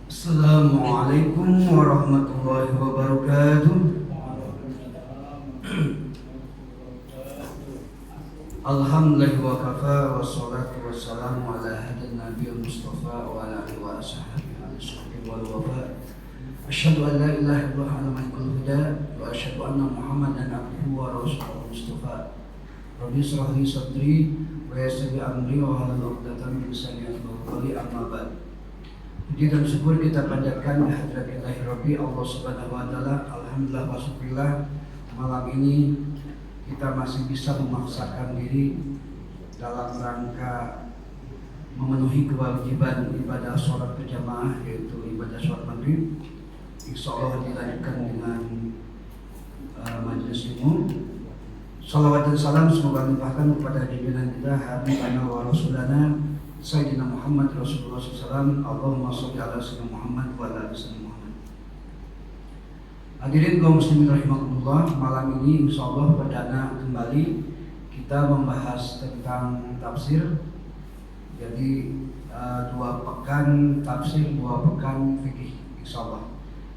Assalamualaikum warahmatullahi wabarakatuh. Alhamdulillah wa kafa wassalatu wassalamu ala hadin nabiyil mustafa wa ala alihi wa ashabihi al-sahbihi wal wafa. Asyhadu an la ilaha illallah wa malikul huda wa asyhadu anna Muhammadan abduhu wa rasuluhu mustafa. Rabbi shrah li sadri wa yassir li amri wa hlul 'uqdatam min lisani yafqahu qawli, amma ba'd. Puji dan syukur kita panjatkan kehadirat Rabbi Allah Subhanahu wa taala. Alhamdulillah wa syukurillah, malam ini kita masih bisa memaksakan diri dalam rangka memenuhi kewajiban ibadah sholat berjamaah, yaitu ibadah sholat maghrib. Insyaallah dilanjutkan dengan majelis ilmu. Salawat dan salam semoga limpahkan kepada junjungan kita habibana wa rasulana Sayyidina Muhammad Rasulullah SAW. Allahumma sholli ala sayyidina Muhammad wa ala ali sayyidina Muhammad. Hadirin kaum muslimin rahimakumullah, malam ini insyaallah perdana kembali kita membahas tentang tafsir. Jadi 2 pekan tafsir, 2 pekan fikih insyaallah.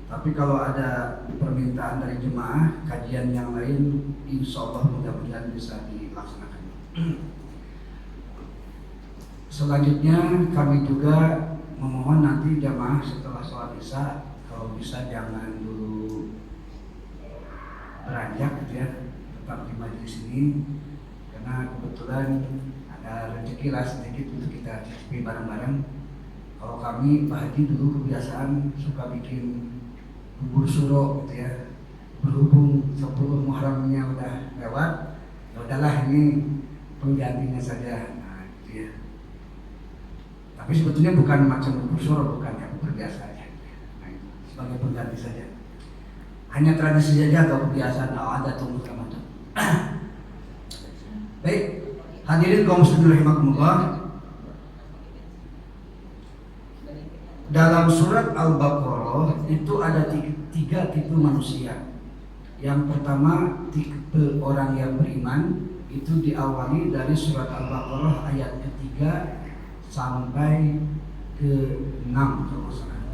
Tapi kalau ada permintaan dari jemaah kajian yang lain, insyaallah mudah-mudahan bisa dilaksanakan. Selanjutnya kami juga memohon nanti jamaah setelah sholat isya kalau bisa jangan dulu beranjak gitu ya, tetap di majelis ini karena kebetulan ada rezeki lah sedikit untuk kita cicipi bareng-bareng. Kalau kami Pak Haji dulu kebiasaan suka bikin bubur suro gitu ya, berhubung 10 Muharramnya udah lewat, ya udahlah ini penggantinya saja. Nah gitu ya. Tapi sebetulnya bukan macam bubur suro, bukan yang biasa aja. Nah, sebagai pengganti saja. Hanya tradisi saja atau kebiasaan ada atau Ramadan. Baik, hadirin kaum muslimin rahimakumullah. Dalam surat Al-Baqarah itu ada 3 tipe manusia. Yang pertama tipe orang yang beriman, itu diawali dari surat Al-Baqarah ayat ketiga sampai ke-6 kalau salah.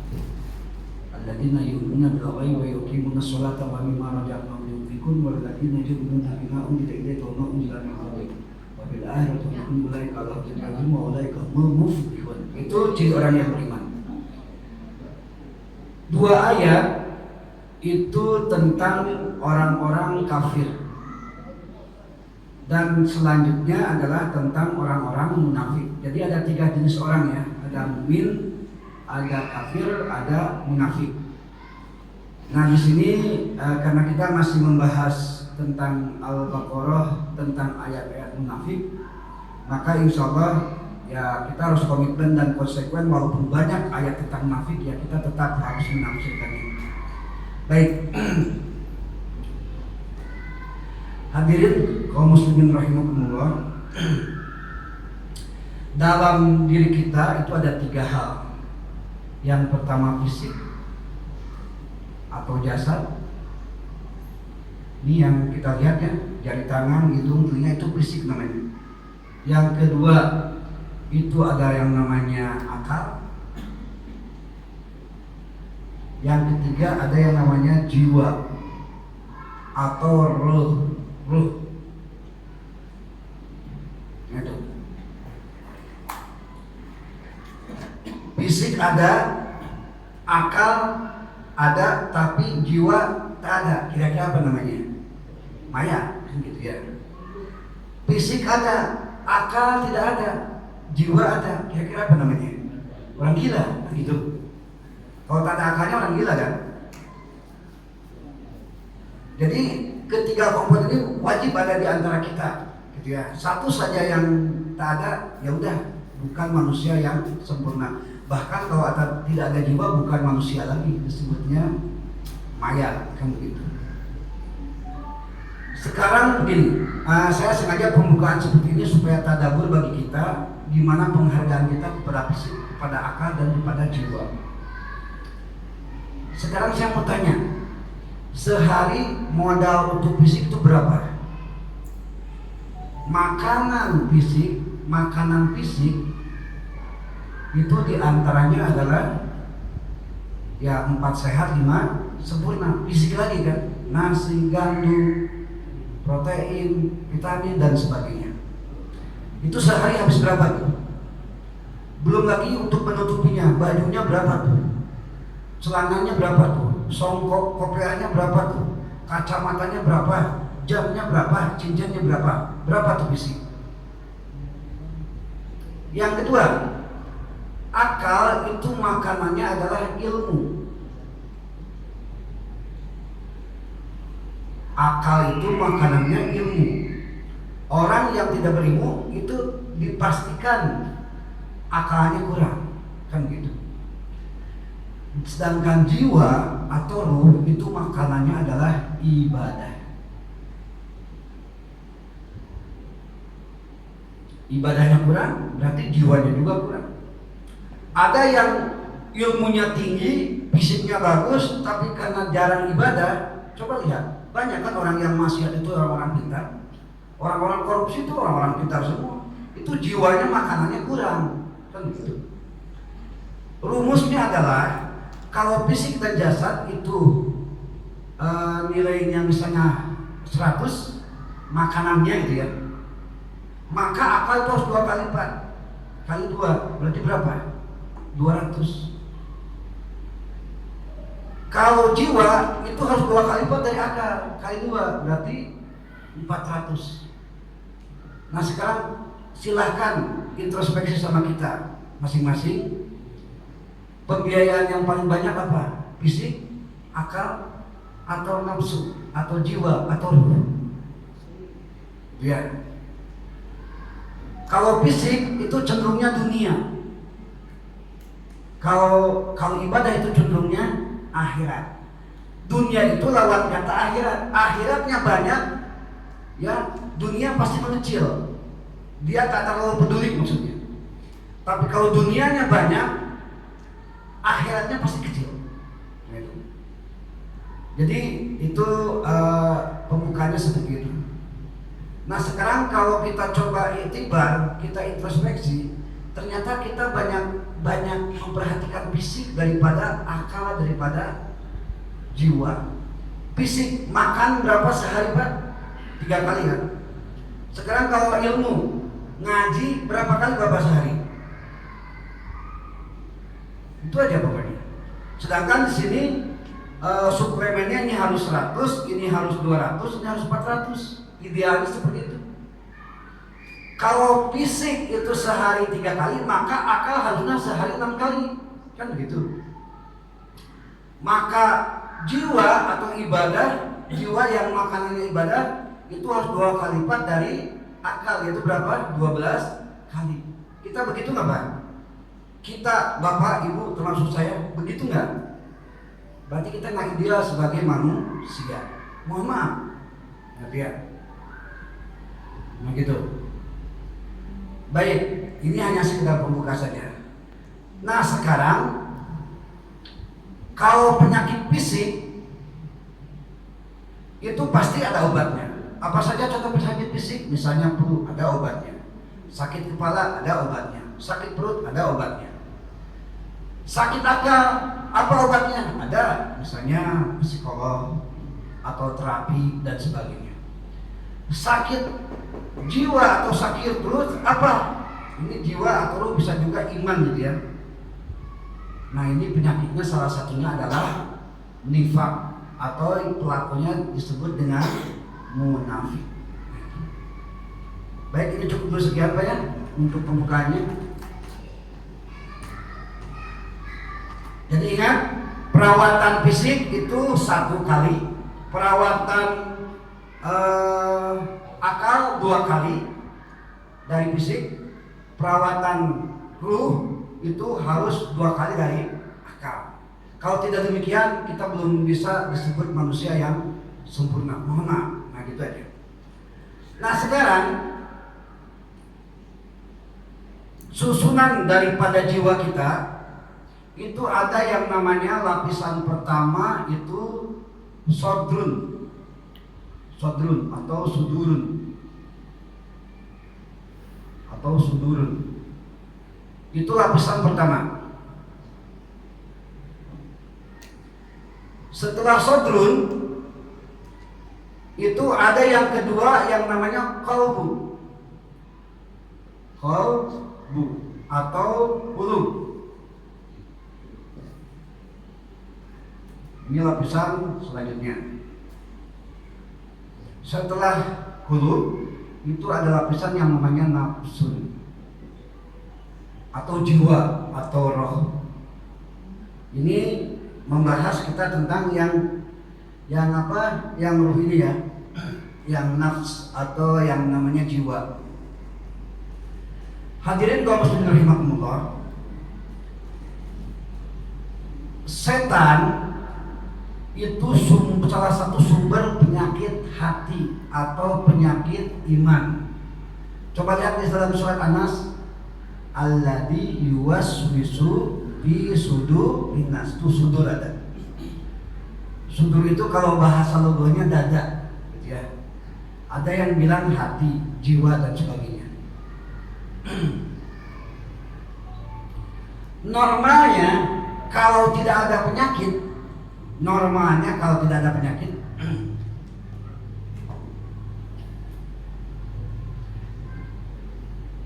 Alladzina yu'minuna bil ghaibi wa yuqimuna sholata wa mimma razaqnahum yunfiqun wal ladzina yu'minuna bima unzila ilayka wa ma unzila min qablika wa bil akhirati hum ulaika ala hudan wa ulaika humul muflihun. Itu ciri orang yang beriman. 2 ayat itu tentang orang-orang kafir. Dan selanjutnya adalah tentang orang-orang munafik. Jadi ada 3 jenis orang ya, ada mukmin, ada kafir, ada munafik. Nah di sini karena kita masih membahas tentang Al-Baqarah, tentang ayat-ayat munafik, maka insya Allah ya kita harus komitmen dan konsekuen, walaupun banyak ayat tentang munafik ya kita tetap harus menafsirkannya. Baik. Hadirin kaum muslimin rahimakumullah, dalam diri kita itu ada 3 hal. Yang pertama fisik atau jasad. Ini yang kita lihat ya, jari tangan, hidung, telinga, itu fisik namanya. Yang kedua itu ada yang namanya akal. Yang ketiga ada yang namanya jiwa atau ruh. Itu. Fisik ada, akal ada, tapi jiwa tak ada. Kira-kira apa namanya? Maya, gitu ya. Fisik ada, akal tidak ada, jiwa ada. Kira-kira apa namanya? Orang gila, gitu. Kalau tak ada akalnya orang gila kan? Jadi ketiga komponen ini wajib ada di antara kita. gitu ya. Satu saja yang tak ada, ya udah bukan manusia yang sempurna. Bahkan kalau tidak ada jiwa, bukan manusia lagi, disebutnya mayat, kan begitu. Sekarang begini, saya sengaja pembukaan seperti ini supaya tadabbur bagi kita gimana penghargaan kita kepada fisik, kepada akal, dan kepada jiwa. Sekarang saya mau tanya, sehari modal untuk fisik itu berapa? Makanan fisik itu diantaranya adalah ya 4 sehat 5 sempurna. Fisik lagi kan, nasi, gandum, protein, vitamin, dan sebagainya. Itu sehari habis berapa tuh? Belum lagi untuk menutupinya, bajunya berapa tuh? Celananya berapa tuh? Songkok kopiahnya berapa tuh? Kacamatanya berapa? Jamnya berapa? Cincinnya berapa? Berapa tuh fisik? Yang kedua, akal itu makanannya adalah ilmu. Akal itu makanannya ilmu. Orang yang tidak berilmu itu dipastikan akalnya kurang, kan gitu. Sedangkan jiwa atau ruh itu makanannya adalah ibadah. Ibadahnya kurang, berarti jiwanya juga kurang. Ada yang ilmunya tinggi, fisiknya bagus, tapi karena jarang ibadah. Coba lihat, banyak kan orang yang maksiat itu orang-orang pintar. Orang-orang korupsi itu orang-orang pintar semua. Itu jiwanya makanannya kurang, kan gitu. Rumusnya adalah kalau fisik dan jasad itu nilainya misalnya 100, makanannya gitu ya, maka akal itu harus 2 kali lipat. Kali 2 berarti berapa? 200. Kalau jiwa itu harus 2 kali lipat dari akal, kali 2 berarti 400. Nah sekarang silahkan introspeksi sama kita masing-masing. Pembiayaan yang paling banyak apa? Fisik, akal, atau nafsu, atau jiwa, atau ruh? Ya. Kalau fisik itu cenderungnya dunia. Kalau ibadah itu cenderungnya akhirat. Dunia itu lawan kata akhirat. Akhiratnya banyak, ya dunia pasti mengecil. Dia tak terlalu peduli maksudnya. Tapi kalau dunianya banyak, akhiratnya pasti kecil. Jadi itu pembukaannya seperti itu. Nah sekarang kalau kita coba iktibar, kita introspeksi, ternyata kita banyak memperhatikan fisik daripada akal, daripada jiwa. Fisik makan berapa sehari Pak? 3 kali kan? Sekarang kalau ilmu ngaji berapa kali Bapak sehari? Itu aja pokoknya. Sedangkan di sini suplemennya ini harus 100, ini harus 200, ini harus 400. Idealnya seperti itu. Kalau fisik itu sehari 3 kali, maka akal harusnya sehari 6 kali, kan begitu. Maka jiwa atau ibadah, jiwa yang makanannya ibadah itu harus 2 kali lipat dari akal, yaitu berapa? 12 kali. Kita begitu nggak Pak? Kita, Bapak, Ibu, termasuk saya, begitu nggak? Berarti kita nggak ideal sebagai manusia. Mohon maaf, ya. Nah gitu. Baik, ini hanya sekedar pembuka saja. Nah sekarang, kalau penyakit fisik itu pasti ada obatnya. Apa saja contoh penyakit fisik? Misalnya flu, ada obatnya. Sakit kepala, ada obatnya. Sakit perut, ada obatnya. Sakit akal, apa obatnya? Ada, misalnya psikolog atau terapi dan sebagainya. Sakit jiwa atau sakit perut, apa? Ini jiwa atau ruh, bisa juga iman gitu ya. Nah ini penyakitnya salah satunya adalah nifak, atau pelakunya disebut dengan munafik. Baik, ini cukup dulu sekian Pak ya untuk pembukaannya. Jadi ingat, perawatan fisik itu 1 kali, perawatan akal 2 kali dari fisik, perawatan ruh itu harus 2 kali dari akal. Kalau tidak demikian, kita belum bisa disebut manusia yang sempurna. Mohon maaf. Nah gitu aja. Nah sekarang susunan daripada jiwa kita itu ada yang namanya lapisan pertama itu sodrun atau sudurun. Itu lapisan pertama. Setelah sodrun itu ada yang kedua yang namanya qalbu atau qulub. Ini lapisan selanjutnya. Setelah qulub itu ada lapisan yang namanya nafsun atau jiwa atau roh. Ini membahas kita tentang yang apa? Yang roh ini ya, yang nafs atau yang namanya jiwa. Hadirin kaum muslimin rahimakumullah. Setan itu salah satu sumber penyakit hati atau penyakit iman. Coba lihat di dalam surat An-Nas, alladzi yuwaswisu fi sudurin nas. Itu sudur ada. Sudur itu kalau bahasa logonya dada, gitu ya. Ada yang bilang hati, jiwa dan sebagainya. Normalnya kalau tidak ada penyakit,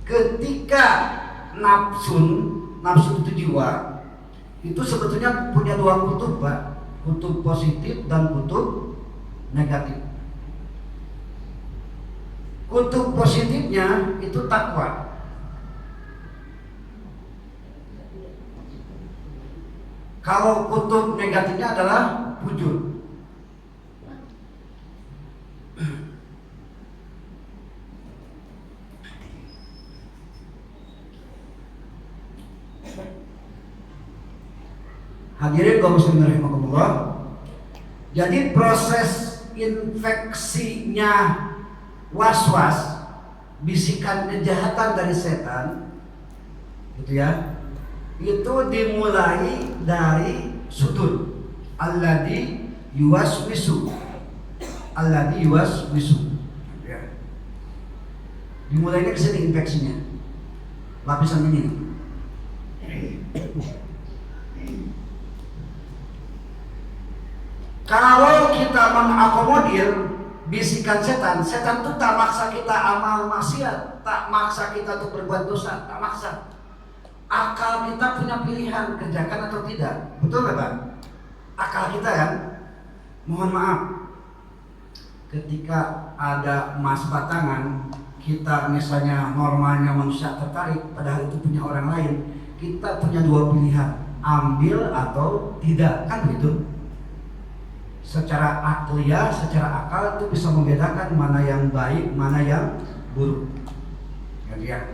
ketika nafsu itu jiwa, itu sebetulnya punya 2 kutub, Pak. Kutub positif dan kutub negatif. Kutub positifnya itu takwa. Kalau kutub negatifnya adalah fujur. Hadirin kaum muslimin rahimakumullah. Jadi proses infeksinya was-was, bisikan kejahatan dari setan, gitu ya, itu dimulai dari sudur. Alladzi yuwaswisu ya. Dimulainya kesini infeksinya, lapisan ini. Kalau kita mengakomodir bisikan setan itu tak maksa kita amal maksiat, tak maksa kita untuk berbuat dosa, tak maksa. Akal kita punya pilihan kerjakan atau tidak, betul nggak Pak? Akal kita kan, mohon maaf, ketika ada emas batangan, kita misalnya normalnya manusia tertarik, padahal itu punya orang lain, kita punya 2 pilihan, ambil atau tidak, kan begitu? Secara akliyah, secara akal itu bisa membedakan mana yang baik, mana yang buruk. Ya.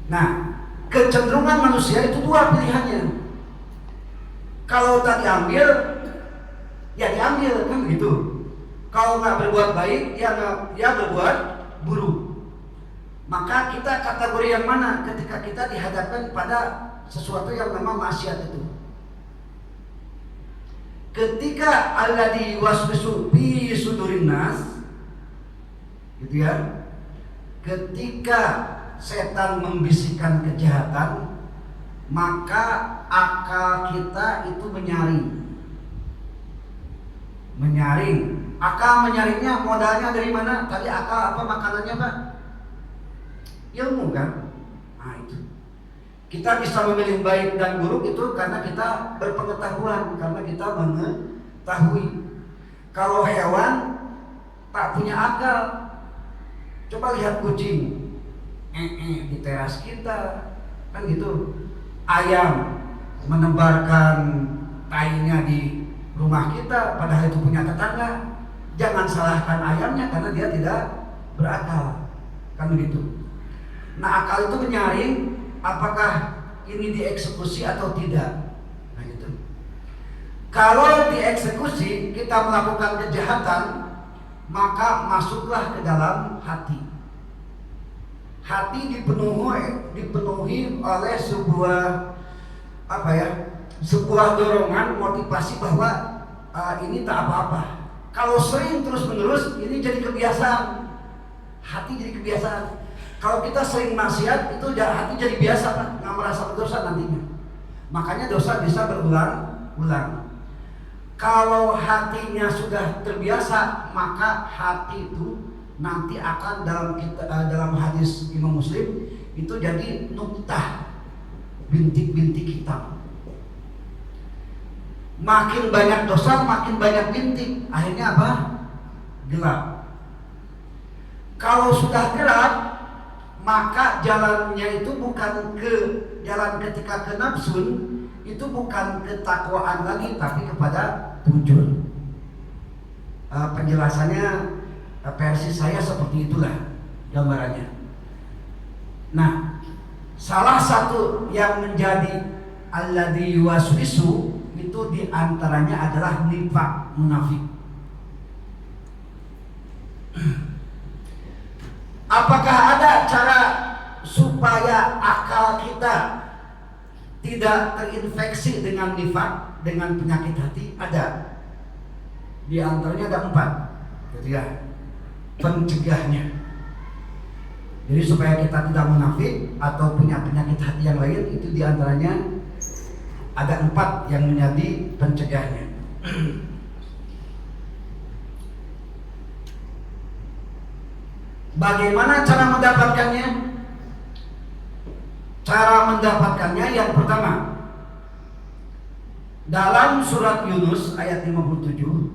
Nah, kecenderungan manusia itu 2 pilihannya. Kalau tak diambil, ya diambil, kan begitu. Kalau nggak berbuat baik, ya berbuat buruk. Maka kita kategori yang mana ketika kita dihadapkan pada sesuatu yang memang maksiat itu? Ketika alladzi yuwaswisu fi sudurin nas, gitu ya. Ketika setan membisikkan kejahatan, maka akal kita itu menyaring. Akal menyaringnya modalnya dari mana? Tadi akal apa makanannya, Pak? Ilmu kan? Nah itu. Kita bisa memilih baik dan buruk itu karena kita berpengetahuan, karena kita mengetahui. Kalau hewan tak punya akal, coba lihat kucing di teras kita, kan gitu. Ayam menebarkan tainya di rumah kita, padahal itu punya tetangga. Jangan salahkan ayamnya karena dia tidak berakal, kan begitu. Nah, akal itu menyaring apakah ini dieksekusi atau tidak. Nah, gitu. Kalau dieksekusi, kita melakukan kejahatan, maka masuklah ke dalam hati. Hati dipenuhi oleh sebuah sebuah dorongan motivasi bahwa ini tak apa-apa. Kalau sering terus-menerus, ini jadi kebiasaan. Hati jadi kebiasaan. Kalau kita sering maksiat, itu hati jadi biasa, Pak, nggak merasa berdosa nantinya. Makanya dosa bisa berulang-ulang. Kalau hatinya sudah terbiasa, maka hati itu nanti akan dalam hadis Imam Muslim itu jadi nuktah, bintik-bintik hitam. Makin banyak dosa, makin banyak bintik. Akhirnya apa? Gelap. Kalau sudah gelap, maka jalannya itu bukan ke jalan ketika ke nafsun, itu bukan ketakwaan lagi, tapi kepada fujur. Penjelasannya versi saya seperti itulah gambarannya. Nah, salah satu yang menjadi alladzi yuwaswisu itu diantaranya adalah nifaq, munafik. Apakah ada cara supaya akal kita tidak terinfeksi dengan nifaq, dengan penyakit hati? Ada. Di antaranya ada 4, gitu ya, pencegahnya. Jadi supaya kita tidak munafik atau punya penyakit hati yang lain, itu di antaranya ada 4 yang menjadi pencegahnya. Bagaimana cara mendapatkannya? Cara mendapatkannya yang pertama, dalam surat Yunus ayat 57.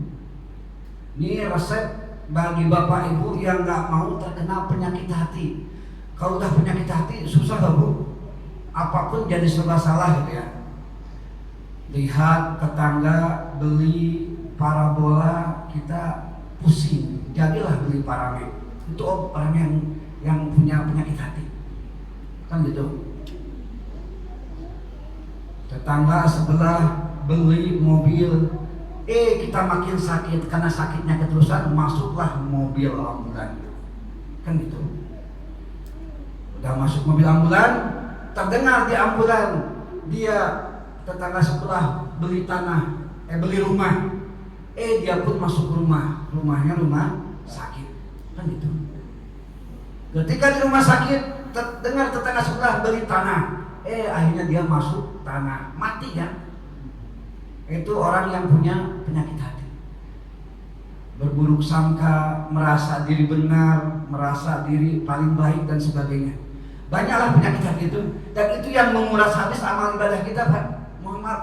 Ini resep bagi bapak ibu yang gak mau terkena penyakit hati. Kalau udah penyakit hati susah loh, Bu. Apapun jadi serba salah gitu ya. Lihat tetangga beli parabola, kita pusing, jadilah beli paramek. Itu orang yang punya penyakit hati, kan gitu. Tetangga sebelah beli mobil, kita makin sakit karena sakitnya keterusan, masuklah mobil ambulan, kan gitu. Udah masuk mobil ambulan, terdengar di ambulan dia tetangga sebelah beli tanah, beli rumah, dia pun masuk rumah, rumahnya rumah sakit, kan gitu. Ketika di rumah sakit dengar tetangga sebelah beli tanah, akhirnya dia masuk tanah, mati kan. Itu orang yang punya penyakit hati, berburuk sangka, merasa diri benar, merasa diri paling baik dan sebagainya. Banyaklah penyakit hati itu, dan itu yang menguras habis amal ibadah kita, Pak. Mohon maaf,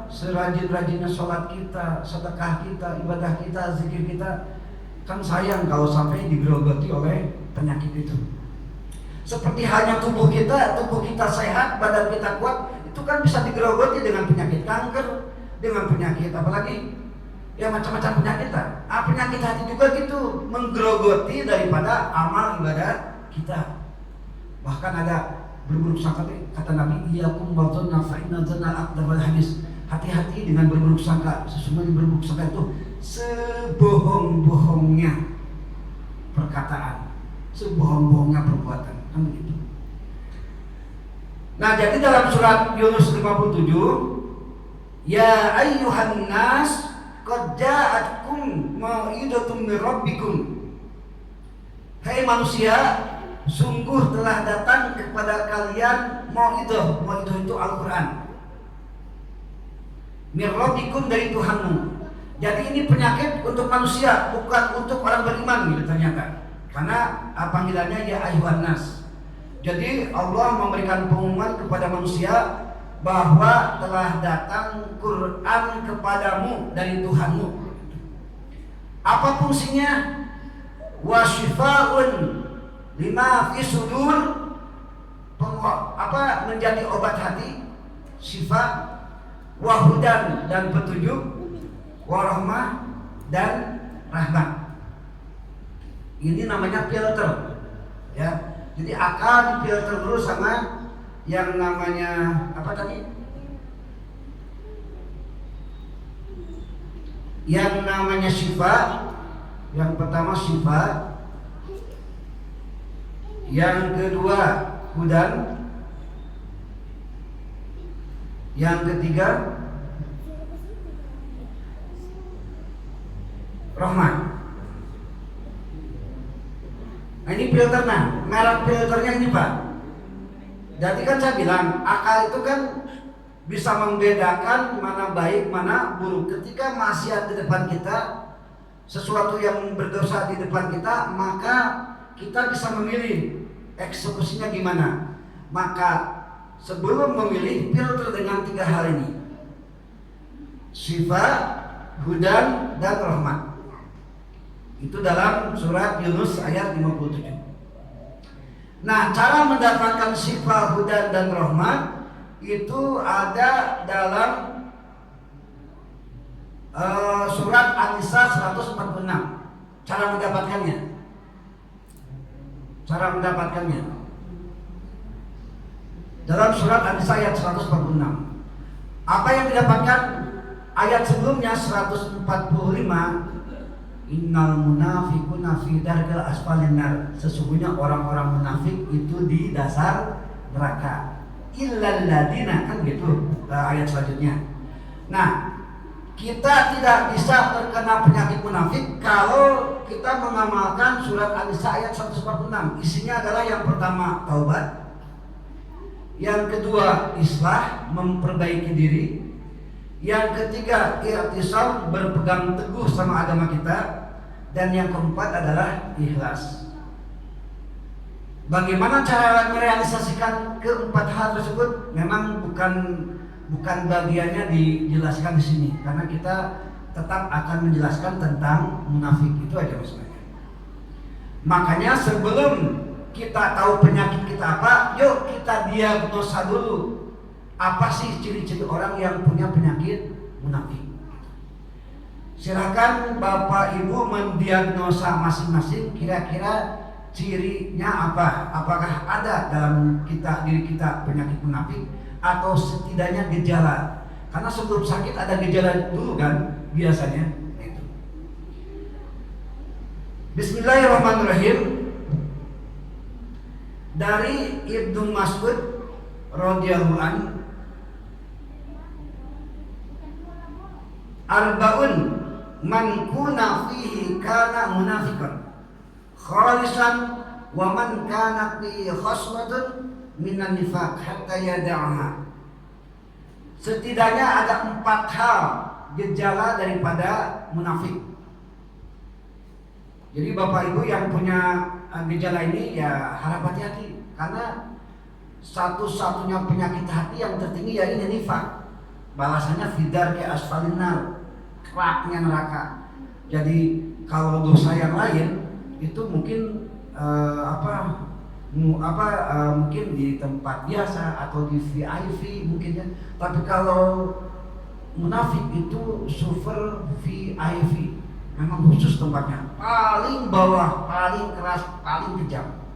serajin-rajinnya sholat kita, sedekah kita, ibadah kita, zikir kita, kan sayang kalau sampai digerogoti oleh penyakit itu. Seperti halnya tubuh kita sehat, badan kita kuat, itu kan bisa digerogoti dengan penyakit kanker, dengan penyakit apalagi ya macam-macam penyakit lah. Penyakit hati juga gitu, menggerogoti daripada amal ibadah kita. Bahkan ada berburuk sangka, kata Nabi, iyyakum wadhanna fa inna dzanna aqdabul hadis. Hati-hati dengan berburuk sangka, sesungguhnya berburuk sangka itu sebohong-bohongnya perkataan, sebohong-bohongnya perbuatan, kan begitu. Nah, jadi dalam surat Yunus 57, ya ayyuhan nas qad ja'atkum mau'idatun mir rabbikum. Hai manusia, sungguh telah datang kepada kalian mau'idah. Mau'idah itu Al-Qur'an. Mir rabbikum, dari Tuhanmu. Jadi ini penyakit untuk manusia, bukan untuk orang beriman gitu ternyata. Karena panggilannya ya ayyuhan nas. Jadi Allah memberikan pengumuman kepada manusia bahwa telah datang Quran kepadamu dari Tuhanmu. Apa fungsinya? Wa syifaa'un lima fi sudur, menjadi obat hati, syifa, wa hudan, dan petunjuk, wa rahmah, dan rahmat. Ini namanya filter, ya. Jadi akal difilter dulu sama yang namanya apa tadi? Yang namanya sifat. Yang pertama sifat, yang kedua hudan, yang ketiga rahmat. Nah, ini filternya, merek filternya ini Pak. Jadi kan saya bilang akal itu kan bisa membedakan mana baik mana buruk. Ketika maksiat di depan kita, sesuatu yang berdosa di depan kita, maka kita bisa memilih eksekusinya gimana. Maka sebelum memilih, filter dengan 3 hal ini: sifat, hudan, dan rahmat. Itu dalam surat Yunus ayat 57. Nah, cara mendapatkan sifat, hudan, dan rahmat itu ada dalam surat An-Nisa 146. Cara mendapatkannya dalam surat An-Nisa ayat 146. Apa yang didapatkan? Ayat sebelumnya 145, innal munafiquna fi darkil asfalin nar. Sesungguhnya orang-orang munafik itu di dasar neraka. Illal ladina, kan gitu ayat selanjutnya. Nah, kita tidak bisa terkena penyakit munafik kalau kita mengamalkan surat An-Nisa ayat 146. Isinya adalah yang pertama taubat, yang kedua islah, memperbaiki diri, yang ketiga i'tisam, berpegang teguh sama agama kita, dan yang keempat adalah ikhlas. Bagaimana cara merealisasikan keempat hal tersebut? Memang bukan bagiannya dijelaskan di sini, karena kita tetap akan menjelaskan tentang munafik. Itu aja maksudnya. Makanya sebelum kita tahu penyakit kita apa, yuk kita diagnosa dulu. Apa sih ciri-ciri orang yang punya penyakit munafik? Silakan Bapak Ibu mendiagnosa masing-masing, kira-kira cirinya apa? Apakah ada dalam diri kita penyakit munafik, atau setidaknya gejala? Karena sebelum sakit ada gejala dulu kan biasanya. Itu. Bismillahirrahmanirrahim. Dari Ibnu Mas'ud radhiyallahu anhu, arba'un man kuna fihi kana munafiqan khalisan wa man kana fihi khaslatun minan nifaq hatta yada'aha. Setidaknya ada 4 hal gejala daripada munafik. Jadi Bapak Ibu yang punya gejala ini ya harap hati-hati, karena satu-satunya penyakit hati yang tertinggi ya ini nifaq. Balasannya fidar ke asfalin nar, keraknya neraka. Jadi kalau dosa yang lain itu mungkin mungkin di tempat biasa atau di VIP mungkin ya. Tapi kalau munafik itu super VIP, memang khusus tempatnya, paling bawah, paling keras, paling kejam.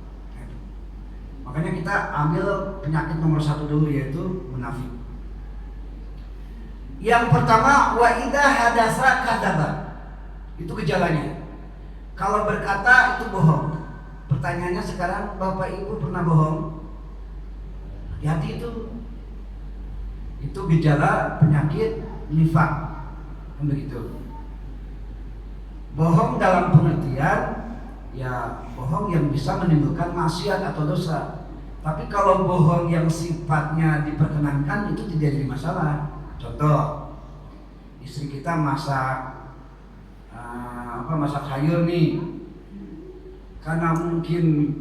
Makanya kita ambil penyakit nomor 1 dulu, yaitu munafik. Yang pertama, wa idza hadasa kadzaba. Itu gejalanya. Kalau berkata itu bohong. Pertanyaannya sekarang, Bapak Ibu pernah bohong? Hati-hati itu. Itu gejala penyakit nifaq. Begitu. Bohong dalam pengertian ya bohong yang bisa menimbulkan maksiat atau dosa. Tapi kalau bohong yang sifatnya diperkenankan itu tidak jadi masalah. Contoh, istri kita masak sayur nih, karena mungkin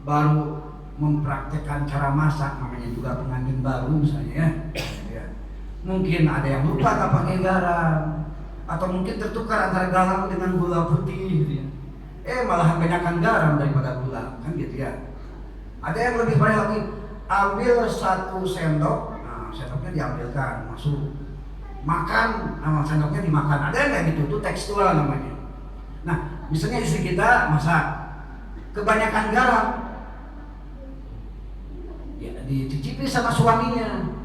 baru mempraktekkan cara masak, namanya juga pengantin baru misalnya ya. Mungkin ada yang lupa nggak pakai garam, atau mungkin tertukar antara garam dengan gula putih gitu ya. Malahan banyakkan garam daripada gula, kan gitu ya. Ada yang lebih baik lagi, ambil 1 sendok, nah sendoknya diambilkan, masuk makan, nama sendoknya dimakan, ada nggak gitu? Itu tekstual namanya. Nah, misalnya istri kita masak, kebanyakan garam, ya dicicipi sama suaminya.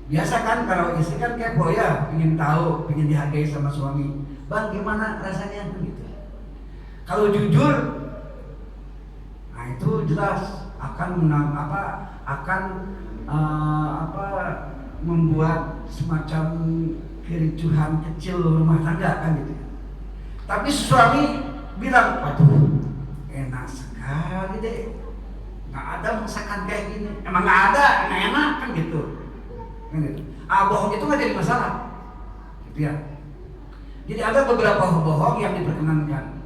Biasa kan kalau istri kan kepo ya, ingin tahu, ingin dihargai sama suami. Bang, gimana rasanya? Gitu. Kalau jujur, nah itu jelas akan membuat semacam kericuhan kecil rumah tangga kan gitu. Tapi suami bilang, aduh enak sekali deh, nggak ada masakan kayak gini. Emang nggak ada, nggak enak kan gitu. Bohong itu nggak jadi masalah, gitu ya. Jadi ada beberapa bohong yang diperkenankan.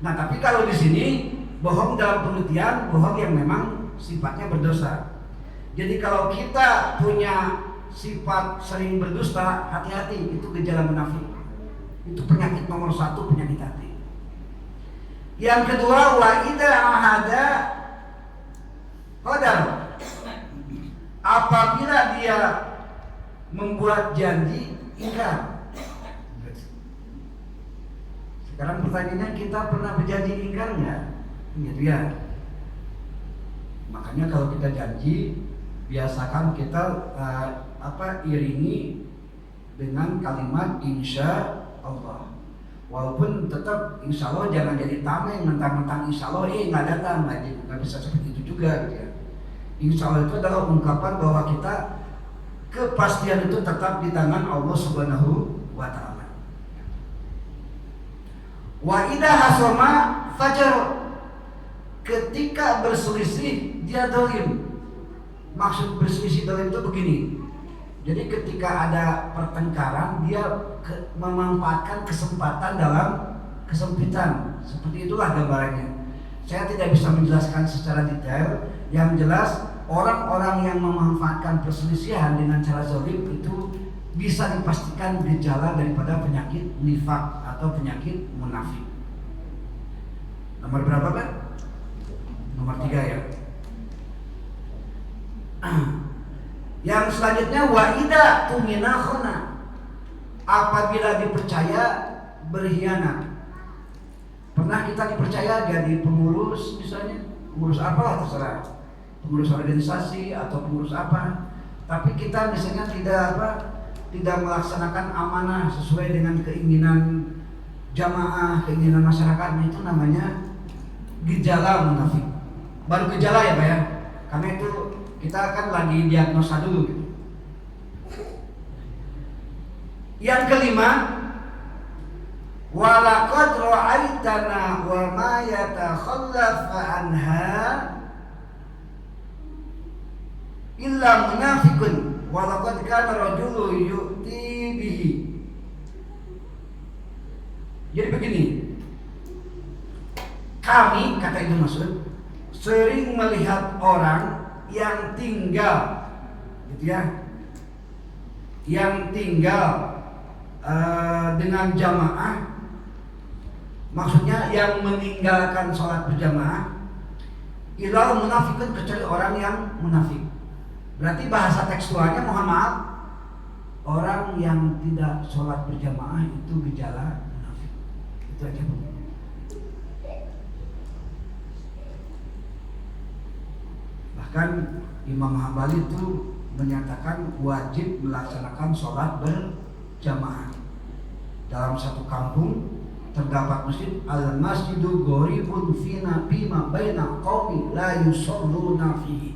Nah tapi kalau di sini bohong dalam pengertian bohong yang memang sifatnya berdosa. Jadi kalau kita punya sifat sering berdusta, hati-hati, itu gejala munafik. Itu penyakit nomor 1, penyakit hati. Yang kedua, wa idza ahada qadar. Apabila dia membuat janji, ingkar. Sekarang pertanyaannya, kita pernah berjanji ingkar nggak? Gitu ya. Makanya kalau kita janji, biasakan kita iringi dengan kalimat insya Allah. Walaupun tetap insya Allah jangan jadi tameng, mentang-mentang insya Allah nggak datang, nggak bisa seperti itu juga gitu ya. Insya Allah itu adalah ungkapan bahwa kita kepastian itu tetap di tangan Allah Subhanahu wa Ta'ala. Wa idza hasama fajar. Ketika berselisih dia zalim. Maksud berselisih zalim itu begini. Jadi ketika ada pertengkaran, dia memanfaatkan kesempatan dalam kesempitan. Seperti itulah gambarannya. Saya tidak bisa menjelaskan secara detail. Yang jelas, orang-orang yang memanfaatkan perselisihan dengan cara zalim itu bisa dipastikan gejala daripada penyakit nifak atau penyakit munafik. Nomor berapa kan? Nomor 3 ya. Yang selanjutnya wa idza tumina khana. Apabila dipercaya berkhianat. Pernah kita dipercaya jadi pengurus misalnya, pengurus apalah terserah, pengurus organisasi atau pengurus apa, tapi kita misalnya tidak melaksanakan amanah sesuai dengan keinginan jamaah, keinginan masyarakat, itu namanya gejala munafik. Baru gejala ya Pak ya, karena itu kita kan lagi diagnosa dulu gitu. Yang kelima, walaqad ra'aitana wa ma yatakhallafa anha illa munafiqun walaqad kana rajulun yu'ti bihi. Jadi begini, kami, kata Ibnu Mas'ud, sering melihat orang yang tinggal gitu ya, yang tinggal dengan jamaah, maksudnya yang meninggalkan sholat berjamaah, ilal munafikun, kecuali orang yang munafik. Berarti bahasa tekstualnya, mohon maaf, orang yang tidak sholat berjamaah itu gejala munafik. Itu aja Bu. Bahkan Imam Hambali itu menyatakan wajib melaksanakan sholat berjamaah. Dalam satu kampung terdapat masjid, al-masjidu gharibun fina bima baina qaumi la yusalluna fihi.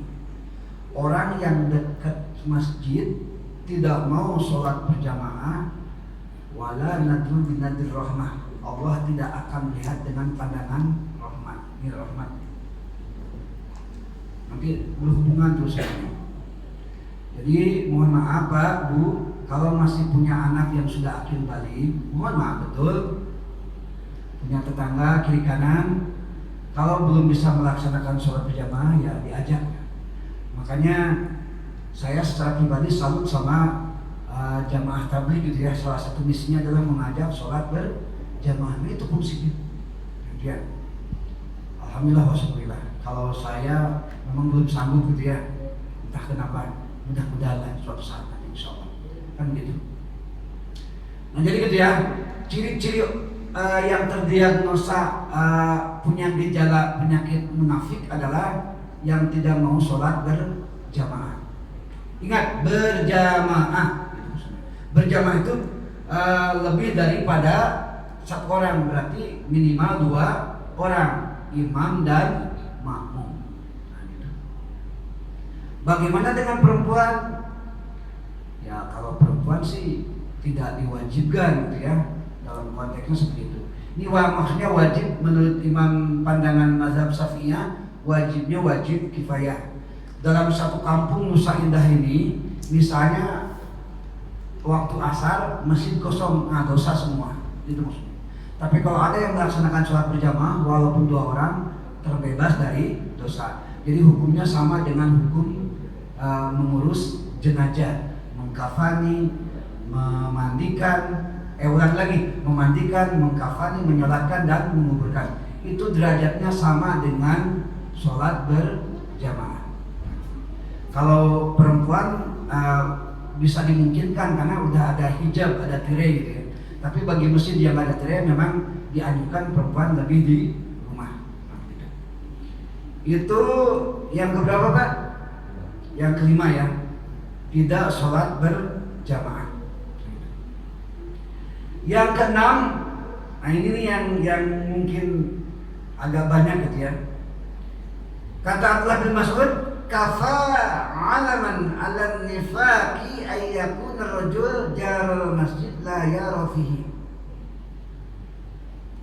Orang yang dekat masjid tidak mau sholat berjamaah, wala nadru binadir rahmah. Allah tidak akan melihat dengan pandangan rahmat. Ini rahmat. Nanti berhubungan terus ini. Jadi mohon maaf Pak, Bu, kalau masih punya anak yang sudah akil balik, mohon maaf betul, punya tetangga kiri kanan, kalau belum bisa melaksanakan sholat berjamaah ya diajak. Makanya saya secara pribadi salut sama jamaah tabligh gitu ya. Salah satu misinya adalah mengajak sholat berjamaah. Itu fungsinya. Ya. Alhamdulillah wasyukurillah. Kalau saya memang belum sanggup gitu ya, entah kenapa, mudah-mudahan suatu saat nanti insya Allah. kan gitu. Nah jadi gitu ya, ciri-ciri yang terdiagnosa punya gejala penyakit munafik adalah yang tidak mau sholat berjamaah. Ingat, berjamaah. Berjamaah itu lebih daripada satu orang, berarti minimal 2 orang, imam dan makmum. Nah, gitu. Bagaimana dengan perempuan? Ya kalau perempuan sih tidak diwajibkan gitu ya, dalam konteksnya seperti itu. Ini maksudnya wajib menurut imam pandangan mazhab Syafi'iyah, wajibnya wajib kifayah. Dalam satu kampung Nusa Indah ini, misalnya waktu asar masjid kosong, dosa semua, itu maksudnya. Tapi kalau ada yang melaksanakan sholat berjamaah walaupun 2 orang, terbebas dari dosa. Jadi hukumnya sama dengan hukum mengurus jenazah, mengkafani, memandikan, memandikan, mengkafani, menyolatkan dan menguburkan. Itu derajatnya sama dengan sholat berjamaah. Kalau perempuan bisa dimungkinkan karena udah ada hijab, ada tirai gitu ya. Tapi bagi masjid yang ada tirai memang dianjurkan perempuan lebih di rumah. Itu yang keberapa Pak? Yang kelima ya, tidak sholat berjamaah. Yang keenam, nah ini nih yang mungkin agak banyak gitu ya. Kata Abdullah bin Mas'ud, kafa alaman ala nifaqi ayyakun rajul jarul masjid la yara fihi.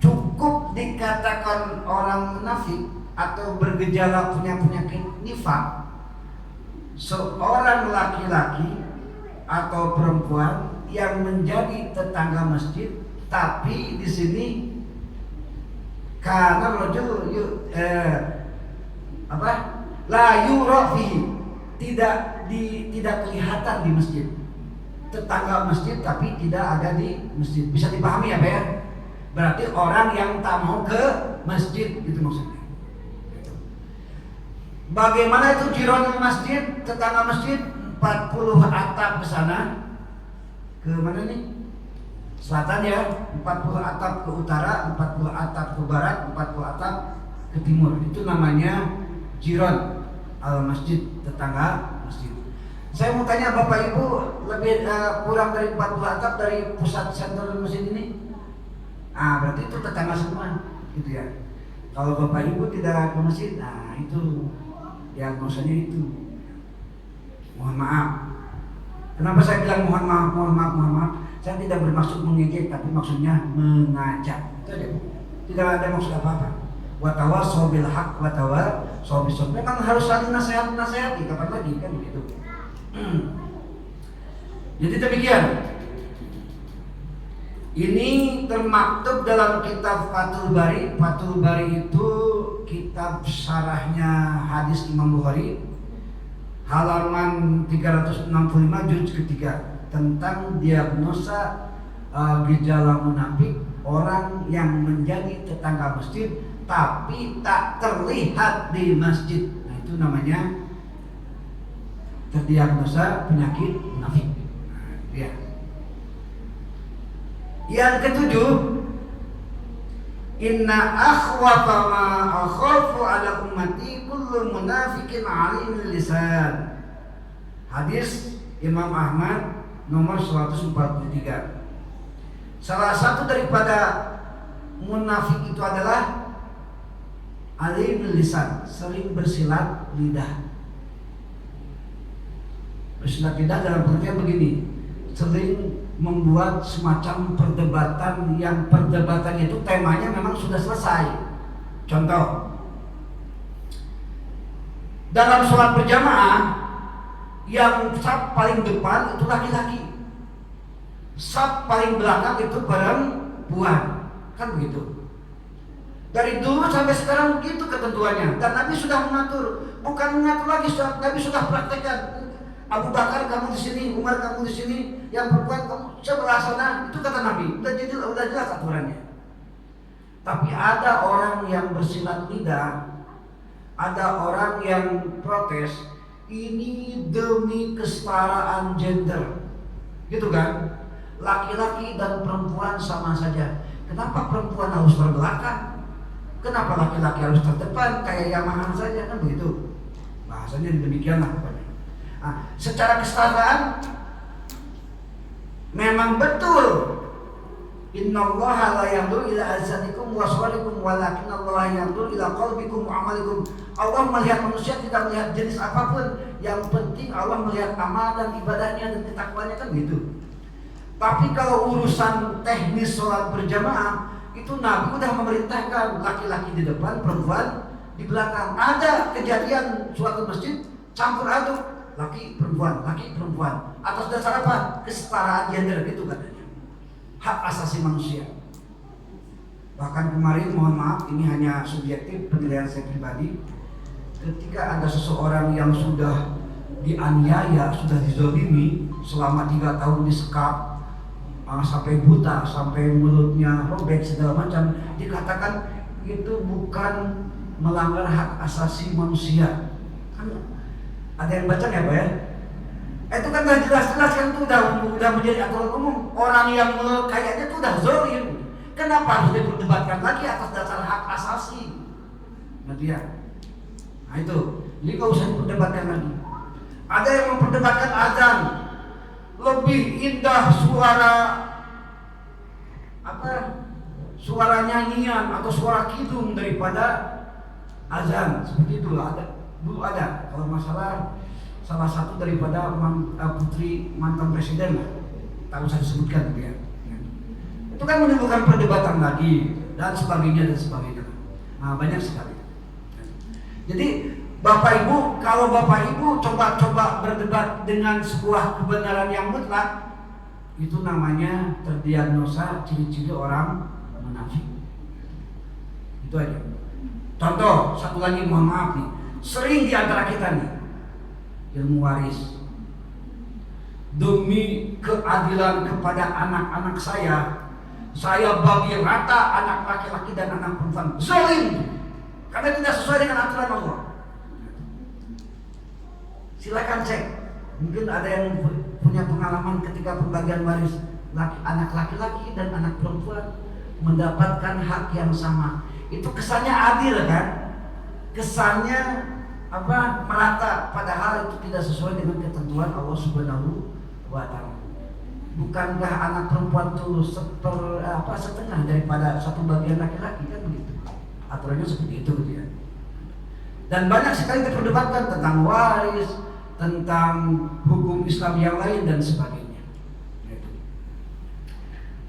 Cukup dikatakan orang munafik atau bergejala punya penyakit nifaq, seorang laki-laki atau perempuan yang menjadi tetangga masjid, tapi di sini karena rajul la yura fihi, tidak kelihatan di masjid, tetangga masjid tapi tidak ada di masjid. Bisa dipahami ya Pak ya? Berarti orang yang tak mau ke masjid, itu maksudnya. Bagaimana itu jiran masjid, tetangga masjid? 40 atap ke sana, ke mana nih? Selatan ya, 40 atap ke utara, 40 atap ke barat, 40 atap ke timur. Itu namanya jiran al masjid, tetangga masjid. Saya mau tanya Bapak Ibu, lebih kurang dari 40 atap dari pusat center masjid ini? Berarti itu tetangga semua, gitu ya. Kalau Bapak Ibu tidak ke masjid, nah itu diagnosanya itu. Mohon maaf. Kenapa saya bilang mohon maaf? Saya tidak bermaksud mengejek, tapi maksudnya mengajak. Itu aja. Tidak ada maksud apa-apa. Watawasau bil haq watawasau bis sabr. Memang harus saling nasihati, kapan lagi kan begitu. Jadi demikian. Ini termaktub dalam kitab Fathul Bari. Fathul Bari itu kitab syarahnya hadis Imam Bukhari, halaman 365 juz ketiga, tentang diagnosa gejala munafik orang yang menjadi tetangga masjid tapi tak terlihat di masjid. Nah itu namanya terdiagnosa penyakit munafik. Ya. Yang ketujuh, inna akhwafa ma akhafu ala ummati kullu munafikin alimul lisan. Hadis Imam Ahmad nomor 143. Salah satu daripada munafik itu adalah alimul lisan, sering bersilat lidah. Bersilat lidah dalam pengertian begini, sering membuat semacam perdebatan yang perdebatannya itu temanya memang sudah selesai. Contoh, dalam sholat berjamaah yang saf paling depan itu laki-laki, saf paling belakang itu perempuan, kan begitu. Dari dulu sampai sekarang begitu ketentuannya, dan Nabi sudah mengatur, bukan mengatur lagi, Nabi sudah praktekkan. Abu Bakar kamu di sini, Umar kamu di sini, yang perempuan kamu sebelah sana, itu kata Nabi. Udah jelas aturannya. Tapi ada orang yang bersilat lidah, ada orang yang protes, ini demi kesetaraan gender. gitu kan? Laki-laki dan perempuan sama saja. Kenapa perempuan harus terbelakang? Kenapa laki-laki harus terdepan kayak Yamaha saja, kan begitu? Bahasanya demikianlah pokoknya. Nah, secara kesetaraan memang betul. Innallaha la yanzuru ila ajsadikum wa suwarikum walakinallaha yanzuru ila qalbikum wa amalikum. Allah melihat manusia tidak melihat jenis apapun, yang penting Allah melihat amal dan ibadahnya dan ketakwaannya, kan gitu. Tapi kalau urusan teknis sholat berjamaah itu Nabi udah memerintahkan laki-laki di depan, perempuan di belakang. Ada kejadian suatu masjid campur aduk laki perempuan atas dasar apa? Kesetaraan gender, gitu katanya. Hak asasi manusia. Bahkan kemarin, mohon maaf, ini hanya subjektif penilaian saya pribadi, ketika ada seseorang yang sudah dianiaya, sudah dizolimi selama 3 tahun disekap, sampai buta, sampai mulutnya robek segala macam, dikatakan itu bukan melanggar hak asasi manusia. Kan ada yang baca ya Pak ya? Itu kan udah jelas-jelas kan, itu udah menjadi aturan umum. Orang yang kayaknya itu udah zolim. Kenapa harus diperdebatkan lagi atas dasar hak asasi? Nah itu, ini gak usah diperdebatkan lagi. Ada yang memperdebatkan azan, lebih indah suara nyanyian atau suara kidung daripada azan. Seperti itu dulu ada. Kalau masalah salah satu daripada putri mantan presiden lah, tak usah disebutkan dia. Itu kan menimbulkan perdebatan lagi dan sebagainya. Nah, banyak sekali. Jadi Bapak Ibu, kalau Bapak Ibu coba berdebat dengan sebuah kebenaran yang mutlak, itu namanya terdiagnosa ciri-ciri orang munafik. Itu aja. Contoh satu lagi, mohon maaf nih, sering di antara kita nih, ilmu waris. Demi keadilan kepada anak-anak saya bagi rata anak laki-laki dan anak perempuan. Zalim, karena tidak sesuai dengan aturan Allah. Silakan cek. Mungkin ada yang punya pengalaman ketika pembagian waris, anak laki-laki dan anak perempuan mendapatkan hak yang sama. Itu kesannya adil kan? Kesannya merata, padahal itu tidak sesuai dengan ketentuan Allah Subhanahu wa Ta'ala. Bukankah anak perempuan itu setengah daripada satu bagian laki-laki, kan begitu? Aturannya seperti itu gitu ya. Dan banyak sekali diperdebatkan tentang waris, tentang hukum Islam yang lain dan sebagainya.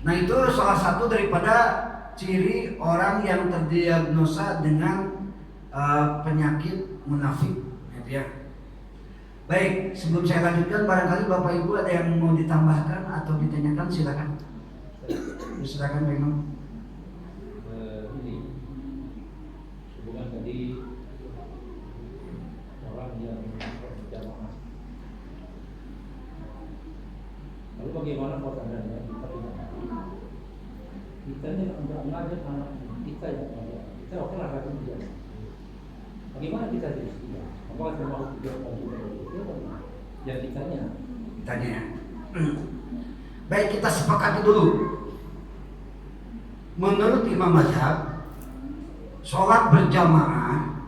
Nah, itu salah satu daripada ciri orang yang terdiagnosa dengan penyakit munafik, gitu ya. Baik, sebelum saya lanjutkan, barangkali Bapak Ibu ada yang mau ditambahkan atau ditanyakan, silakan. Silakan Pak Imam. Ini hubungan tadi orang yang berjamaah. Lalu bagaimana kalau seandainya kita ini untuk mengajak anak kita yang ada, kita oke lah rajin dia. Bagaimana kita jadi tidak? Apakah termasuk dia yang ditanya? Ditanya. Baik, kita sepakati dulu. Menurut Imam Mazhab, sholat berjamaah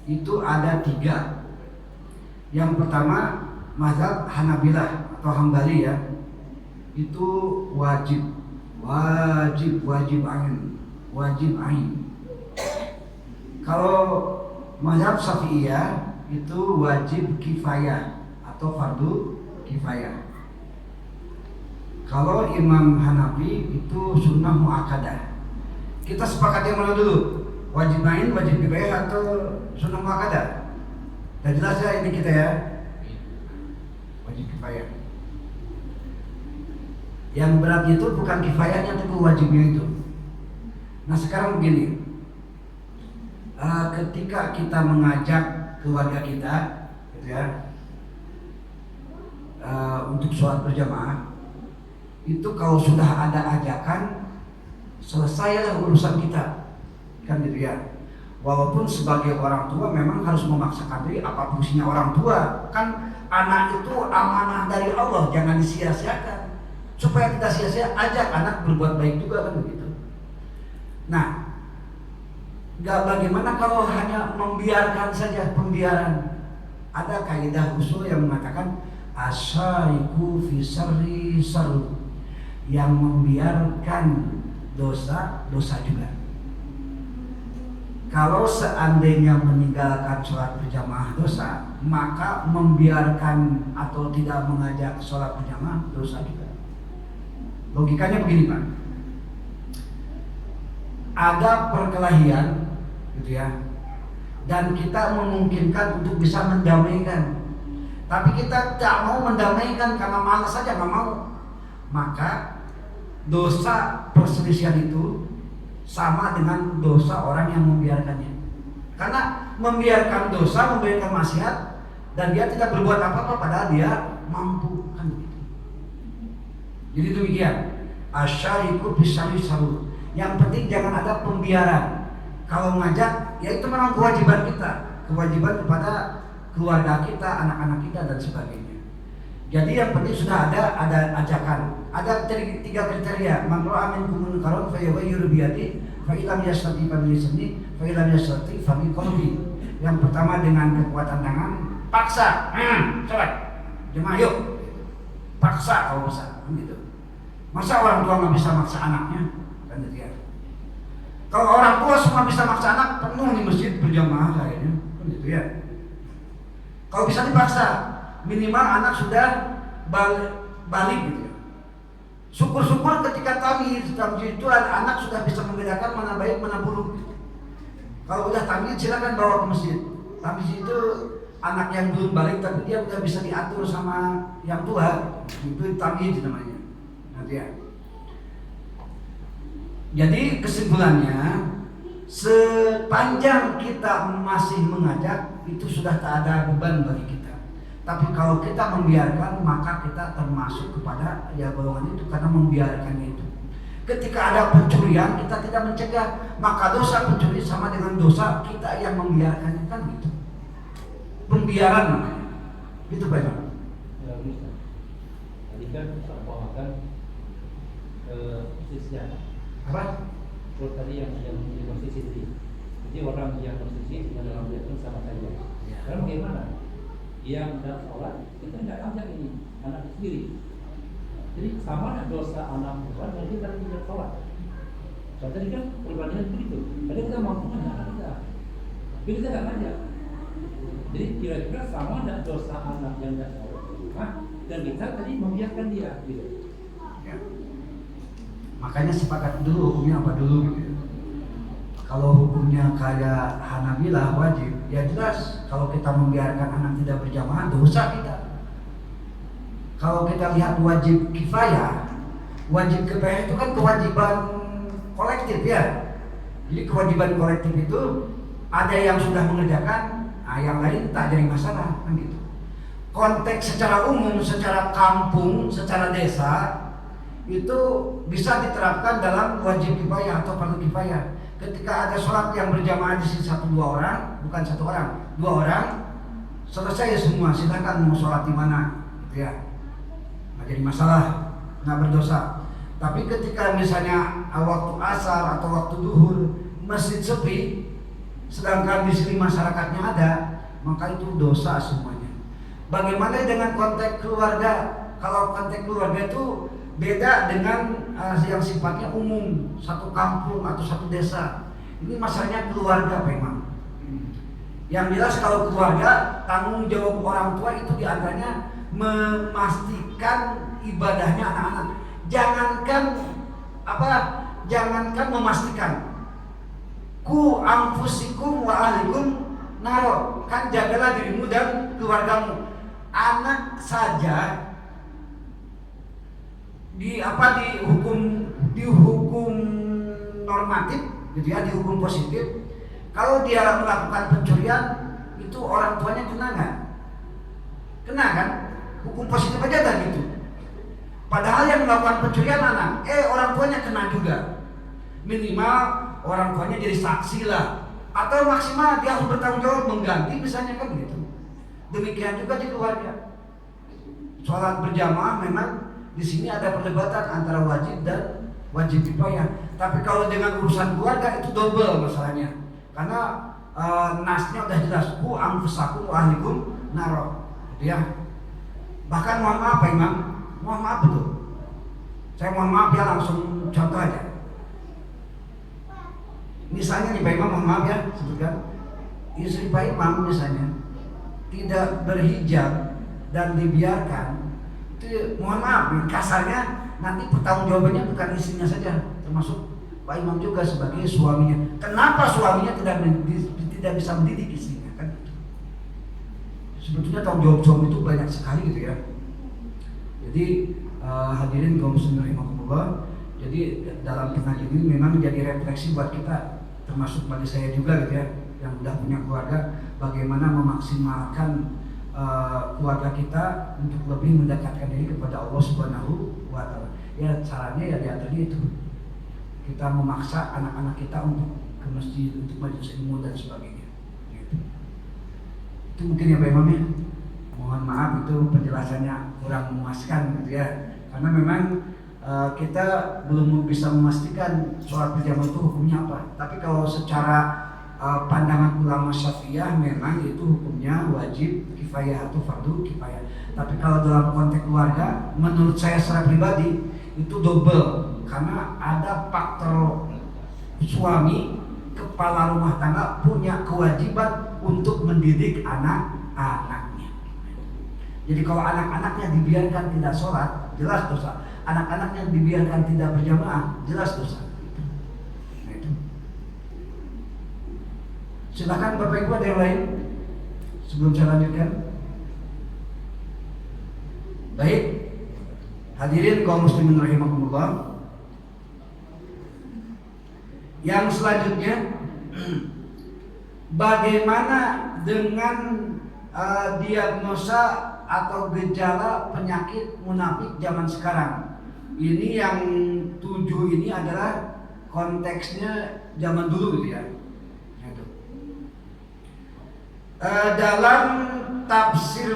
itu ada 3. Yang pertama, mazhab Hanabilah atau Hambali ya, itu wajib ain. Kalau mazhab Syafi'iyah itu wajib kifayah atau fardu kifayah. Kalau Imam Hanafi itu sunnah muakkadah. Kita sepakat yang mana dulu? Wajib ain, wajib kifayah atau sunnah muakkadah? Dan jelas ya ini kita ya. Wajib kifayah. Yang berat itu bukan kifayahnya, tapi wajibnya itu. Nah sekarang begini, ketika kita mengajak keluarga kita, gitu ya, untuk sholat berjamaah, itu kalau sudah ada ajakan, selesailah urusan kita, kan gitu ya. Walaupun sebagai orang tua memang harus memaksakan diri, apa fungsinya orang tua? Kan Anak itu amanah dari Allah, jangan disia-siakan. Supaya tidak sia-sia, ajak anak berbuat baik juga kan begitu. Nah, bagaimana kalau hanya membiarkan saja, pembiaran? Ada kaidah usul yang mengatakan asyariku fi syarri syarru, yang membiarkan dosa, dosa juga. Kalau seandainya meninggalkan sholat berjamaah dosa, maka membiarkan atau tidak mengajak sholat berjamaah dosa juga. Logikanya begini Pak, ada perkelahian gitu ya, dan kita memungkinkan untuk bisa mendamaikan, tapi kita tidak mau mendamaikan karena malas saja, nggak mau, maka dosa perselisihan itu sama dengan dosa orang yang membiarkannya. Karena membiarkan dosa, membiarkan maksiat, dan dia tidak berbuat apa-apa padahal dia mampu kan begitu. Jadi demikian. Asyariku bisyari saru. Yang penting jangan ada pembiaran. Kalau ngajak, ya itu memang kewajiban kita, kewajiban kepada keluarga kita, anak-anak kita dan sebagainya. Jadi yang penting sudah ada ajakan. Ada 3 kriteria. Man ra'a minkum munkaran falyughayyirhu bi yadihi, fa illam yastati' fa bi lisanihi, fa illam yastati' fa bi qalbihi. Yang pertama dengan kekuatan tangan, paksa. Coba. Jemaah yuk. Paksa kalau bisa, gitu. Masa orang tua nggak bisa maksa anaknya? Kan gitu ya. Kalau orang tua semua bisa maksa anak, penuh di masjid berjamaah kayaknya, kan gitu ya. Kalau bisa dipaksa, minimal anak sudah balik gitu ya. Syukur-syukur ketika tamyiz itu anak sudah bisa membedakan mana baik mana buruk. Kalau udah tamyiz silakan bawa ke masjid. Tamyiz itu anak yang belum balik tapi dia udah bisa diatur sama yang tua, itu tamyiz namanya. Nanti ya. Jadi kesimpulannya, sepanjang kita masih mengajak itu sudah tak ada beban bagi kita. Tapi kalau kita membiarkan, maka kita termasuk kepada ya golongan itu karena membiarkannya itu. Ketika ada pencurian, kita tidak mencegah, maka dosa pencuri sama dengan dosa kita yang membiarkannya, kan gitu. Pembiaran namanya. Gitu Pak. Ya bisa. Tadi kan makan sisnya. Apa? Kalau tadi yang posisi tadi. Jadi orang yang posisi dalam jatuh sama saja. Ya. Karena bagaimana? Yang dalam sholat kita tidak ajak ini anak sendiri. Jadi sama dosa anak sholat dan kita tidak sholat. Soalnya tadi kan perbandingan begitu. Tadi kita mampu anak kita, tapi kita tidak ajak. Jadi kira-kira sama dengan dosa anak yang tidak sholat, dan kita tadi membiarkan dia, gitu. Ya. Makanya sepakat dulu hukumnya apa dulu gitu. Kalau hukumnya kayak Hanabilah wajib, ya jelas kalau kita membiarkan anak tidak berjamaah dosa kita. Kalau kita lihat wajib kifayah itu kan kewajiban kolektif ya. Jadi kewajiban kolektif itu ada yang sudah mengerjakan, yang lain tak jadi masalah kan gitu. Konteks secara umum, secara kampung, secara desa itu bisa diterapkan dalam wajib kifayah atau fardu kifayah. Ketika ada sholat yang berjamaah di sini 1-2 orang, bukan 1 orang, 2 orang, selesai semua, silakan mau sholat di mana, gitu ya, nggak jadi masalah, nggak berdosa. Tapi ketika misalnya waktu asar atau waktu duhur masjid sepi, sedangkan di sini masyarakatnya ada, maka itu dosa semuanya. Bagaimana dengan konteks keluarga? Kalau konteks keluarga itu beda dengan yang sifatnya umum, satu kampung atau satu desa. Ini masalahnya keluarga memang. Yang jelas kalau keluarga, tanggung jawab orang tua itu diantaranya memastikan ibadahnya anak-anak. Jangankan memastikan. Ku anfusikum wa ahlikum naro, kan jagalah dirimu dan keluargamu. Anak saja dihukum normatif gitu ya, dihukum positif. Kalau dia melakukan pencurian itu orang tuanya kena nggak? Kena kan? Hukum positif aja kan gitu. Padahal yang melakukan pencurian anak, orang tuanya kena juga. Minimal orang tuanya jadi saksi lah, atau maksimal dia harus bertanggung jawab mengganti misalnya kan gitu. Demikian juga di keluarga. sholat berjamaah memang di sini ada perdebatan antara wajib dan wajib kifayah. Tapi kalau dengan urusan keluarga itu double masalahnya. Karena nasnya udah jelas, ku anfusakum wa ahlikum naro. Gitu ya. Bahkan mohon maaf Pak Imam, mohon maaf betul. Saya mohon maaf ya, langsung contoh aja. Misalnya nih Pak Imam, mohon maaf ya, sebutkan istri Pak Imam misalnya tidak berhijab dan dibiarkan, itu mohon maaf, kasarnya nanti pertanggungjawabannya bukan istrinya saja, termasuk Pak Imam juga sebagai suaminya. Kenapa suaminya tidak bisa mendidik istrinya kan? Sebetulnya tanggung jawab suami itu banyak sekali gitu ya. Jadi hadirin kaum muslimin rahimakumullah. Jadi dalam pengajian ini memang menjadi refleksi buat kita, termasuk bagi saya juga gitu ya, yang sudah punya keluarga, bagaimana memaksimalkan keluarga kita untuk lebih mendekatkan diri kepada Allah Subhanahu wa Ta'ala. Ya caranya ya diantaranya itu, kita memaksa anak-anak kita untuk ke masjid, untuk majelis ilmu dan sebagainya. Gitu. Itu mungkin ya Pak Imam ya. Mohon maaf itu penjelasannya kurang memuaskan gitu ya, karena memang kita belum bisa memastikan sholat berjamaah itu hukumnya apa. Tapi kalau secara pandangan ulama Syafi'iyah memang itu hukumnya wajib kifayah atau fardu kifayah. Tapi kalau dalam konteks keluarga, menurut saya secara pribadi itu double, karena ada faktor suami, kepala rumah tangga punya kewajiban untuk mendidik anak-anaknya. Jadi kalau anak-anaknya dibiarkan tidak sholat, jelas dosa. Anak-anaknya dibiarkan tidak berjamaah, jelas dosa. Nah, itu. Silakan Bapak Ibu, ada yang lain sebelum saya lanjutkan. Baik, hadirin kaum muslimin rahimakumullah. Yang selanjutnya, bagaimana dengan diagnosa atau gejala penyakit munafik zaman sekarang? Ini yang 7 ini adalah konteksnya zaman dulu gitu ya. Dalam tafsir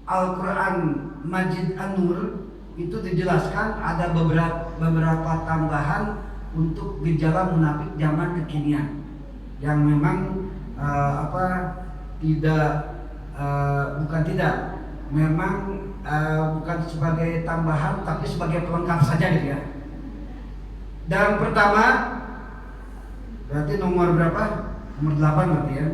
Al-Quran Majid An-Nur itu dijelaskan ada beberapa tambahan untuk gejala munafik zaman kekinian yang memang bukan sebagai tambahan tapi sebagai pelengkap saja gitu ya. Dan pertama berarti nomor berapa? Nomor 8 berarti ya.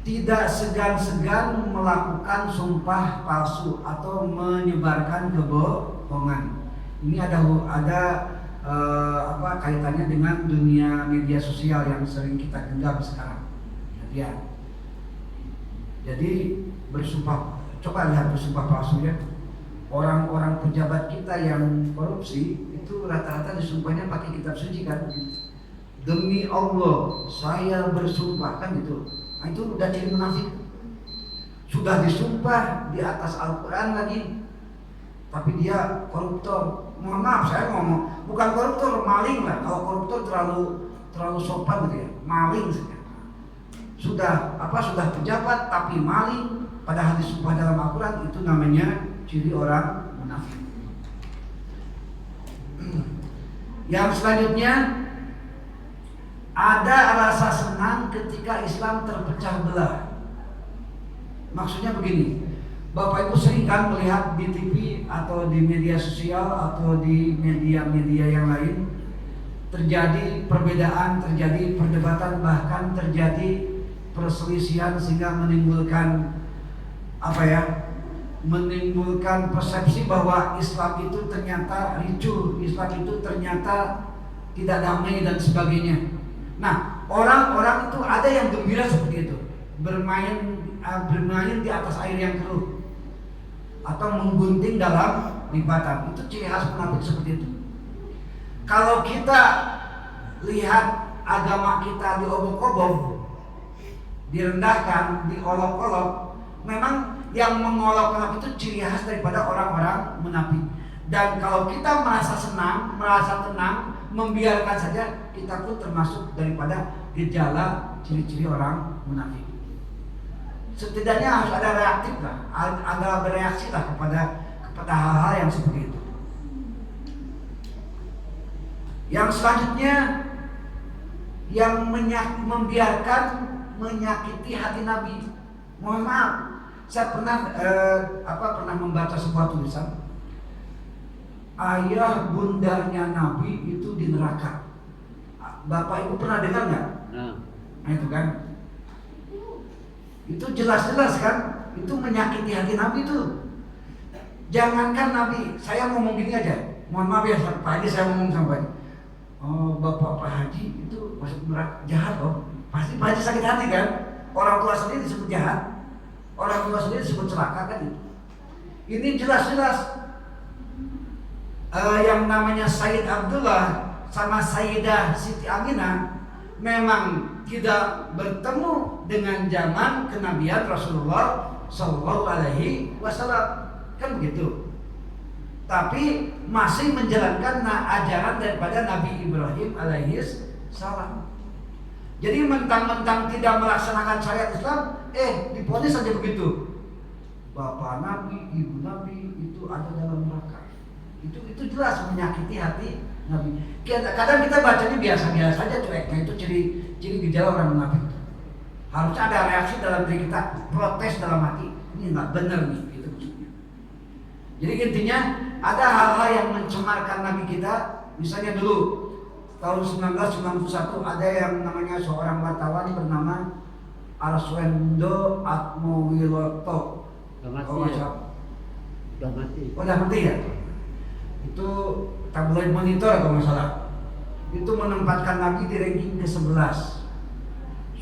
Tidak segan-segan melakukan sumpah palsu atau menyebarkan kebohongan. Ini ada kaitannya dengan dunia media sosial yang sering kita genggam sekarang. Ya. Jadi bersumpah, coba lihat bersumpah palsu ya. Orang-orang pejabat kita yang korupsi itu rata-rata disumpahnya pakai kitab suci kan. Demi Allah, saya bersumpah kan gitu. Nah, itu udah ciri munafik. Sudah disumpah di atas Al-Quran lagi, tapi dia koruptor. Mohon maaf, saya ngomong bukan koruptor, maling lah. Kalau koruptor terlalu sopan gitu ya, maling saja. Sudah pejabat tapi maling, padahal disumpah dalam Al-Quran, itu namanya ciri orang munafik. Yang selanjutnya, ada rasa senang ketika Islam terpecah belah. Maksudnya begini, Bapak Ibu sering kan melihat di TV atau di media sosial atau di media-media yang lain terjadi perbedaan, terjadi perdebatan, bahkan terjadi perselisihan sehingga menimbulkan menimbulkan persepsi bahwa Islam itu ternyata ricuh, Islam itu ternyata tidak damai dan sebagainya. Nah, orang-orang itu ada yang gembira seperti itu, bermain di atas air yang keruh atau menggunting dalam ribatan. Itu ciri khas munafik seperti itu. Kalau kita lihat agama kita diobok-obok, direndahkan, diolok-olok, memang yang mengolok-olok itu ciri khas daripada orang-orang munafik. Dan kalau kita merasa senang, merasa tenang, membiarkan saja, kita pun termasuk daripada gejala ciri-ciri orang munafik. Setidaknya harus ada reaktif lah, ada bereaksi lah kepada hal-hal yang seperti itu. Yang selanjutnya, yang membiarkan menyakiti hati Nabi. Mohon maaf, saya pernah membaca sebuah tulisan. Ayah bundanya Nabi itu di neraka. Bapak Ibu pernah dengar nggak? Nah itu kan, itu jelas-jelas kan, itu menyakiti hati Nabi itu. Jangankan Nabi, saya ngomong gini aja. Mohon maaf ya Pak Haji, saya ngomong sampai, oh Bapak Pak Haji itu masuk neraka, jahat loh. Pasti Pak Haji sakit hati kan? Orang tua sendiri disebut jahat, orang tua sendiri disebut celaka kan? Ini jelas-jelas. Yang namanya Sayyid Abdullah sama Sayyidah Siti Aminah memang tidak bertemu dengan zaman kenabian Rasulullah Shallallahu Alaihi Wasallam, kan begitu. Tapi masih menjalankan ajaran daripada Nabi Ibrahim alaihi salam. Jadi mentang-mentang tidak melaksanakan syariat Islam, diponis saja begitu. Bapak Nabi, ibu Nabi itu ada dalam neraka. Itu jelas menyakiti hati Nabi. Kadang kita bacanya biasa-biasa saja, cuek. Nah itu ciri gejala orang munafik. Harusnya ada reaksi dalam diri kita, protes dalam hati. Ini nggak benar nih, gitu maksudnya. Jadi intinya ada hal-hal yang mencemarkan Nabi kita. Misalnya dulu tahun 1991 ada yang namanya seorang wartawan bernama Arswendo Atmowiloto. Udah mati ya? Itu tabloid Monitor kalau nggak salah. Itu menempatkan Nabi di ranking ke-11,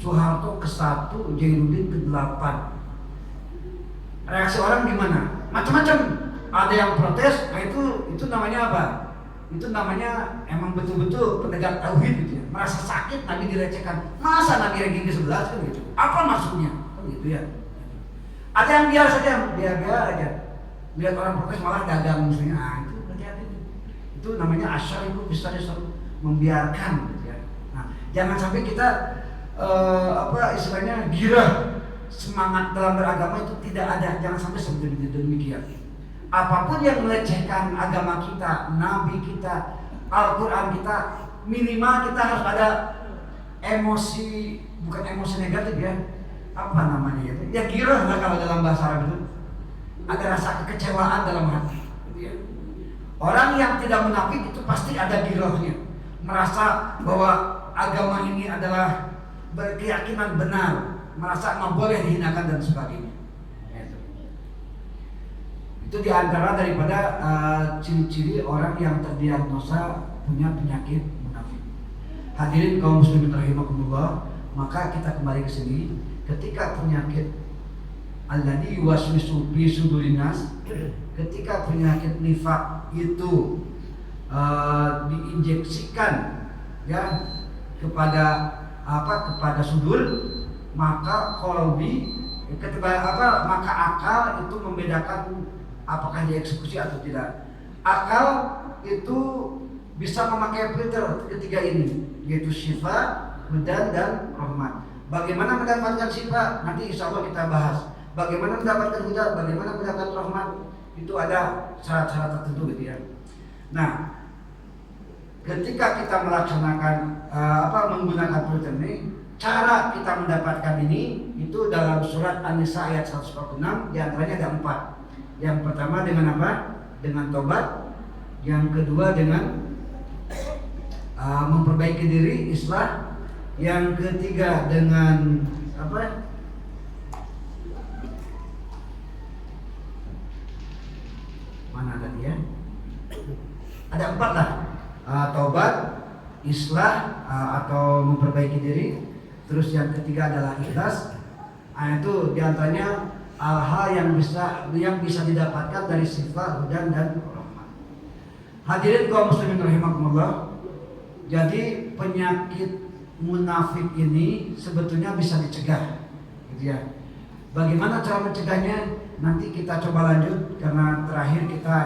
Soeharto ke-1, Jainuddin ke-8. Reaksi orang gimana? Macam-macam. Ada yang protes, nah itu namanya apa? Itu namanya emang betul-betul penegak tauhid gitu ya. Merasa sakit Nabi direcehkan. Masa Nabi ranking ke-11 kan gitu? Apa maksudnya? Kan gitu ya. Ada yang biar saja, biar aja. Lihat orang protes malah dagang misalnya. Nah, itu namanya asyar, itu bisa selalu membiarkan gitu ya. Nah, jangan sampai kita istilahnya girah, semangat dalam beragama itu tidak ada. Jangan sampai seperti demikian. Apapun yang melecehkan agama kita, Nabi kita, Al-Quran kita, minimal kita harus ada emosi, bukan emosi negatif ya. Apa namanya ya? Ya girah lah kalau dalam bahasa Arab itu. Ada rasa kekecewaan dalam hati gitu ya. Orang yang tidak munafik itu pasti ada girohnya, merasa bahwa agama ini adalah berkeyakinan benar, merasa nggak boleh dihinakan dan sebagainya. Itu diantara daripada ciri-ciri orang yang terdiagnosa punya penyakit munafik. Hadirin kaum muslimin rahimakumullah, maka kita kembali ke sini. Ketika penyakit alladzi yuwaswisu fi sudurin nas, ketika penyakit nifak itu diinjeksikan ya kepada sudur, maka qalbi maka akal itu membedakan apakah dia eksekusi atau tidak. Akal itu bisa memakai filter ketiga ini, yaitu syifa, hudan, dan rahmat. Bagaimana mendapatkan syifa? Nanti insya Allah kita bahas. Bagaimana mendapatkan hudan? Bagaimana mendapatkan rahmat? Itu ada syarat-syarat tertentu gitu ya. Nah, ketika kita melaksanakan menggunakan filter ini, cara kita mendapatkan ini itu dalam surat An-Nisa ayat 146, di antaranya ada 4. Yang pertama dengan apa? Dengan tobat. Yang kedua dengan memperbaiki diri, islah. Yang ketiga dengan apa? Mana tadi ya? Ada 4 lah. Tobat, islah atau memperbaiki diri. Terus yang ketiga adalah ikhlas. Itu diantaranya hal-hal yang bisa didapatkan dari sifat hudan dan rahmat. Hadirin kaum muslimin rahimakumullah. Jadi penyakit munafik ini sebetulnya bisa dicegah, gitu ya. Bagaimana cara mencegahnya? nanti kita coba lanjut karena terakhir kita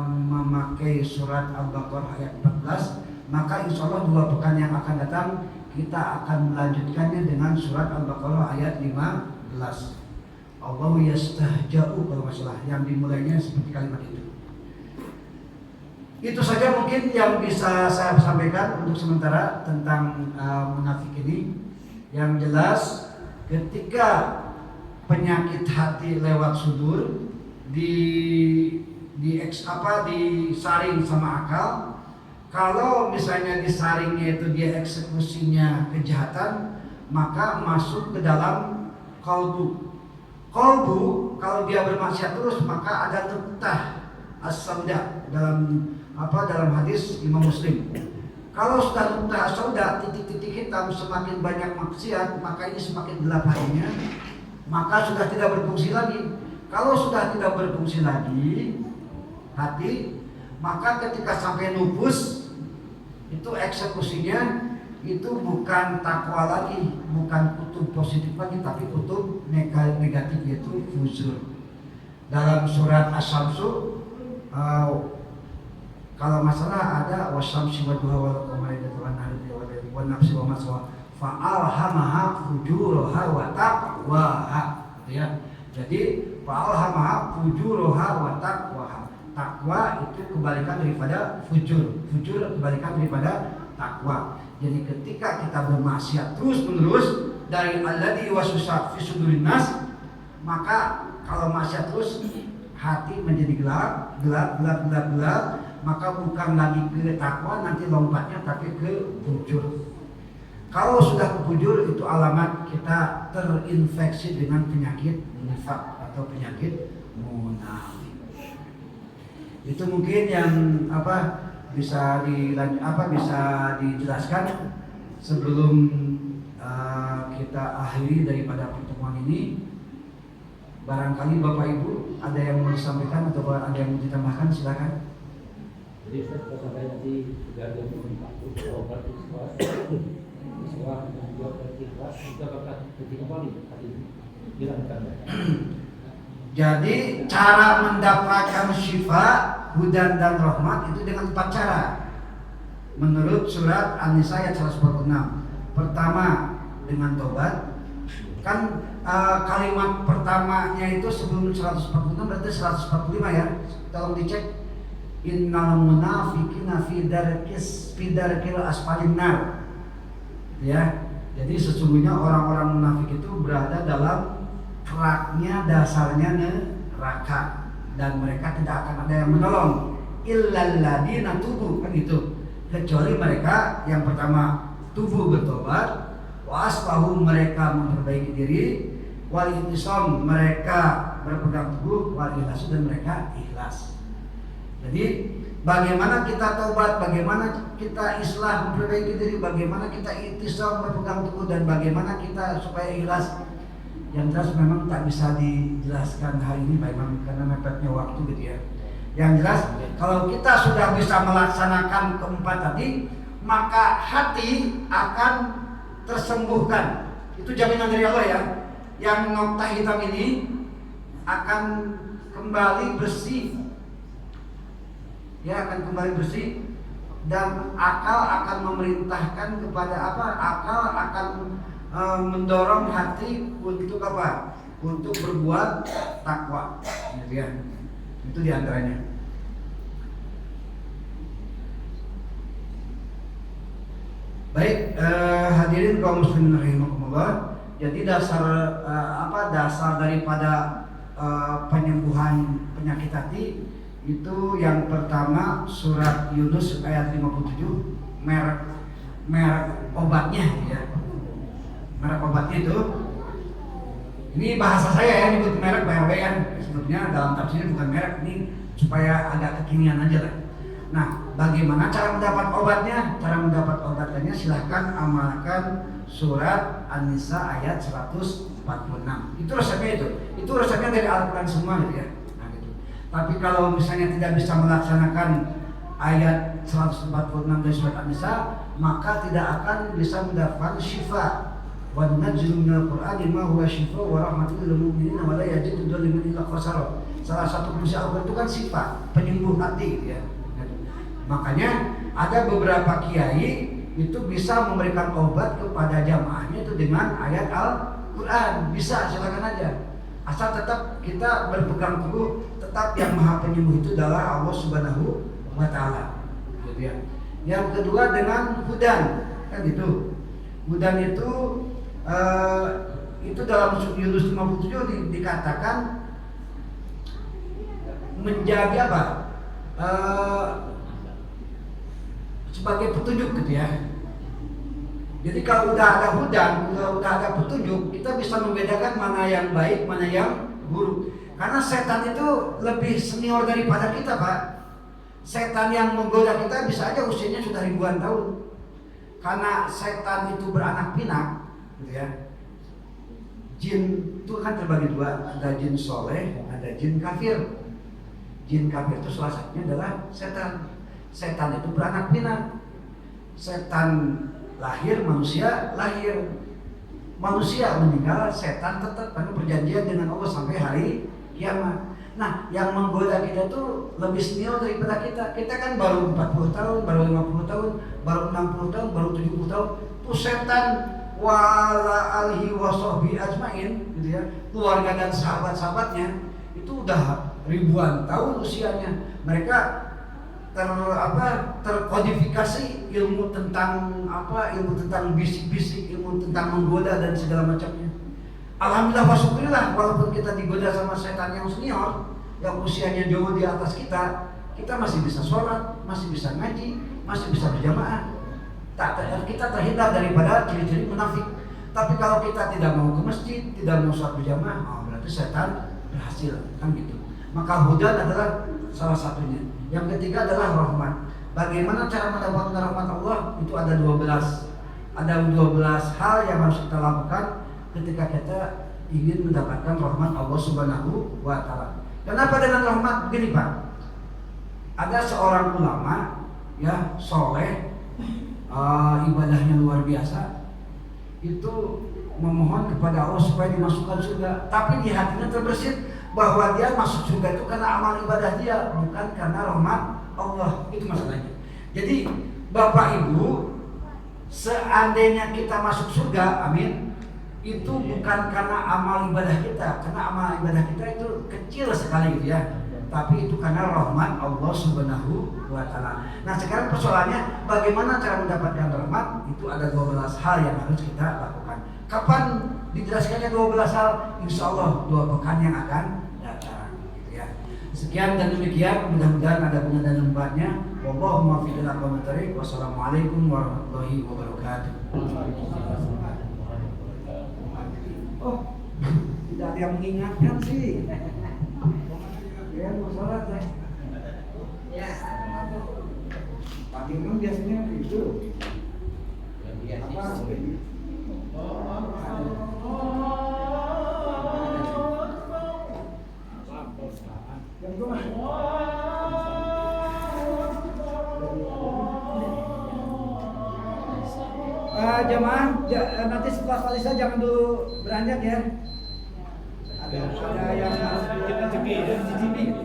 memakai surat Al-Baqarah ayat 14. Maka insya Allah 2 pekan yang akan datang kita akan melanjutkannya dengan surat Al-Baqarah ayat 15. Allahu yastahja'u kalau masalah yang dimulainya seperti kalimat itu. Itu saja mungkin yang bisa saya sampaikan untuk sementara tentang munafik ini. Yang jelas ketika penyakit hati lewat sudur disaring sama akal. Kalau misalnya disaringnya itu dia eksekusinya kejahatan, maka masuk ke dalam qalbu. Qalbu kalau dia bermaksiat terus maka ada nuqtah as-sauda dalam hadis Imam Muslim. Kalau sudah nuqtah as-sauda, titik-titik hitam, semakin banyak maksiat, maka ini semakin gelap hatinya, maka sudah tidak berfungsi lagi. Kalau sudah tidak berfungsi lagi hati, maka ketika sampai nufus itu eksekusinya itu bukan takwa lagi, bukan kutub positif lagi, tapi kutub negatif, yaitu fujur. Dalam surat Asy-Syamsu kalau masalah ada wasyamsi wadduha wal qamari wan nahari wan nafsi wa ma sawa fa alhamaha fujuraha wa taqwaha, ya. Jadi fa alhamaha fujuraha wa taqwaha. Takwa itu kebalikan daripada fujur. Fujur kebalikan daripada takwa. Jadi ketika kita bermaksiat terus-menerus dari alladzi waswasa fi sudurin nas, maka kalau maksiat terus hati menjadi gelap, maka bukan lagi ke takwa, nanti lompatnya tapi ke fujur. Kalau sudah ke fujur itu alamat kita terinfeksi dengan penyakit nifaq atau penyakit munafik. Itu mungkin yang bisa dijelaskan sebelum kita akhiri daripada pertemuan ini. Barangkali Bapak Ibu ada yang mau disampaikan atau ada yang mau ditambahkan, silakan. Jadi Ustaz, kalau sampai nanti sudah ada berobat ikhlas, dan juga berikhlas, kita bakal ketika kembali hati ini hilangkan. Jadi cara mendapatkan syifa, hudan dan rahmat itu dengan 4 cara. Menurut surat An-Nisa ayat 146. Pertama dengan tobat. Kan kalimat pertamanya itu sebelum 146 berarti 145 ya. Tolong dicek. Innal munafiqina fi darkil asfalin nar. Ya. Jadi sesungguhnya orang-orang munafik itu berada dalam keraknya, dasarnya neraka, dan mereka tidak akan ada yang menolong illal ladina tubu, kan itu, kecuali mereka yang pertama tubuh bertobat, wa aslahu mereka memperbaiki diri, wal intisam mereka berpegang teguh, wal ikhlas dan mereka ikhlas. Jadi bagaimana kita tobat, bagaimana kita islah memperbaiki diri, bagaimana kita intisam berpegang teguh, dan bagaimana kita supaya ikhlas. Yang jelas memang tak bisa dijelaskan hari ini Pak Imam karena mepetnya waktu gitu ya. Yang jelas kalau kita sudah bisa melaksanakan keempat tadi, maka hati akan tersembuhkan. Itu jaminan dari Allah ya. Yang noktah hitam ini akan kembali bersih. Ya, akan kembali bersih, dan akal akan memerintahkan kepada akal akan mendorong hati untuk apa? Untuk berbuat takwa. Ya. Itu diantaranya. Baik, hadirin kaum muslimin rahimakumullah. Jadi dasar dasar daripada penyembuhan penyakit hati itu yang pertama surat Yunus ayat 57, merek obatnya ya. Merek obatnya itu, ini bahasa saya ya, nyebut merek BRW kan. Sebetulnya dalam tafsirnya bukan merek, ini supaya agak kekinian aja lah. Nah, bagaimana cara mendapat obatnya? Cara mendapat obatnya silahkan amalkan surat An-Nisa ayat 146. Itu resepnya itu resepnya dari Al-Quran semua gitu ya. Nah, gitu. Tapi kalau misalnya tidak bisa melaksanakan ayat 146 dari surat An-Nisa, maka tidak akan bisa mendapatkan syifa. wa nunazzilu minal Qur'ani ma huwa syifaa'un wa rahmatun lil mu'minina wa la yazidu dzalimin illa khasara. Salah satu fungsi Al-Quran itu kan sifat penyembuh hati ya. Makanya ada beberapa kiai itu bisa memberikan obat kepada jamaahnya itu dengan ayat Al-Quran. Bisa, silakan aja. Asal tetap kita berpegang teguh, tetap yang maha penyembuh itu adalah Allah Subhanahu wa Ta'ala. Gitu ya. Yang kedua dengan hudan, kan gitu. Hudan itu dalam Yunus 57 dikatakan menjadi apa? Sebagai petunjuk gitu ya. Jadi kalau udah ada hudan, udah ada petunjuk, kita bisa membedakan mana yang baik, mana yang buruk. Karena setan itu lebih senior daripada kita, Pak. Setan yang menggoda kita bisa aja usianya sudah ribuan tahun. Karena setan itu beranak pinak, gitu ya. Jin itu kan terbagi dua, ada jin soleh, ada jin kafir. Jin kafir itu salah satunya adalah setan. Setan itu beranak pinak. Setan lahir, manusia lahir. Manusia meninggal, setan tetap karena perjanjian dengan Allah sampai hari kiamat. Nah, yang menggoda kita tuh lebih senior daripada kita. Kita kan baru 40 tahun, baru 50 tahun, baru 60 tahun, baru 70 tahun. Tuh setan wala alihi wa sahbihi ajmain gitu ya. Keluarga dan sahabat-sahabatnya itu udah ribuan tahun usianya. Mereka terkodifikasi ilmu tentang ilmu tentang bisik-bisik, ilmu tentang menggoda dan segala macamnya. Alhamdulillah wa syukurillah, walaupun kita digoda sama setan yang senior, yang usianya jauh di atas kita masih bisa sholat, masih bisa ngaji, masih bisa berjamaah. Kita terhindar daripada ciri-ciri munafik. Tapi kalau kita tidak mau ke masjid, tidak mau sholat berjamaah, berarti setan berhasil, kan gitu. Maka hudan adalah salah satunya. Yang ketiga adalah rahmat. Bagaimana cara mendapatkan rahmat Allah? Itu ada 12. Ada 12 hal yang harus kita lakukan ketika kita ingin mendapatkan rahmat Allah Subhanahu wa Ta'ala. Kenapa dengan rahmat? Begini Pak, ada seorang ulama ya soleh, ibadahnya luar biasa, itu memohon kepada Allah supaya dimasukkan surga, tapi di hatinya terbersit bahwa dia masuk surga itu karena amal ibadah dia, bukan karena rahmat Allah. Itu masalahnya. Jadi Bapak Ibu, seandainya kita masuk surga, amin, itu bukan karena amal ibadah kita, karena amal ibadah kita itu kecil sekali gitu ya, tapi itu karena rahmat Allah Subhanahu wa Ta'ala. Nah sekarang persoalannya bagaimana cara mendapatkan rahmat? Itu ada 12 hal yang harus kita lakukan. Kapan dijelaskannya 12 hal? Insya Allah 2 pekan yang akan datang ya. Sekian dan demikian, mudah-mudahan ada guna dan manfaatnya. Wallahumma fi ila qawmi thariq. Wassalamualaikum warahmatullahi wabarakatuh. Oh, tidak ada yang mengingatkan sih. Ya, mau sholat ya. Ya. Pak Imam biasanya itu. Apa? Jamaah, nanti setelah Falisa jangan dulu beranjak ya. Ada yang harus dicicipi.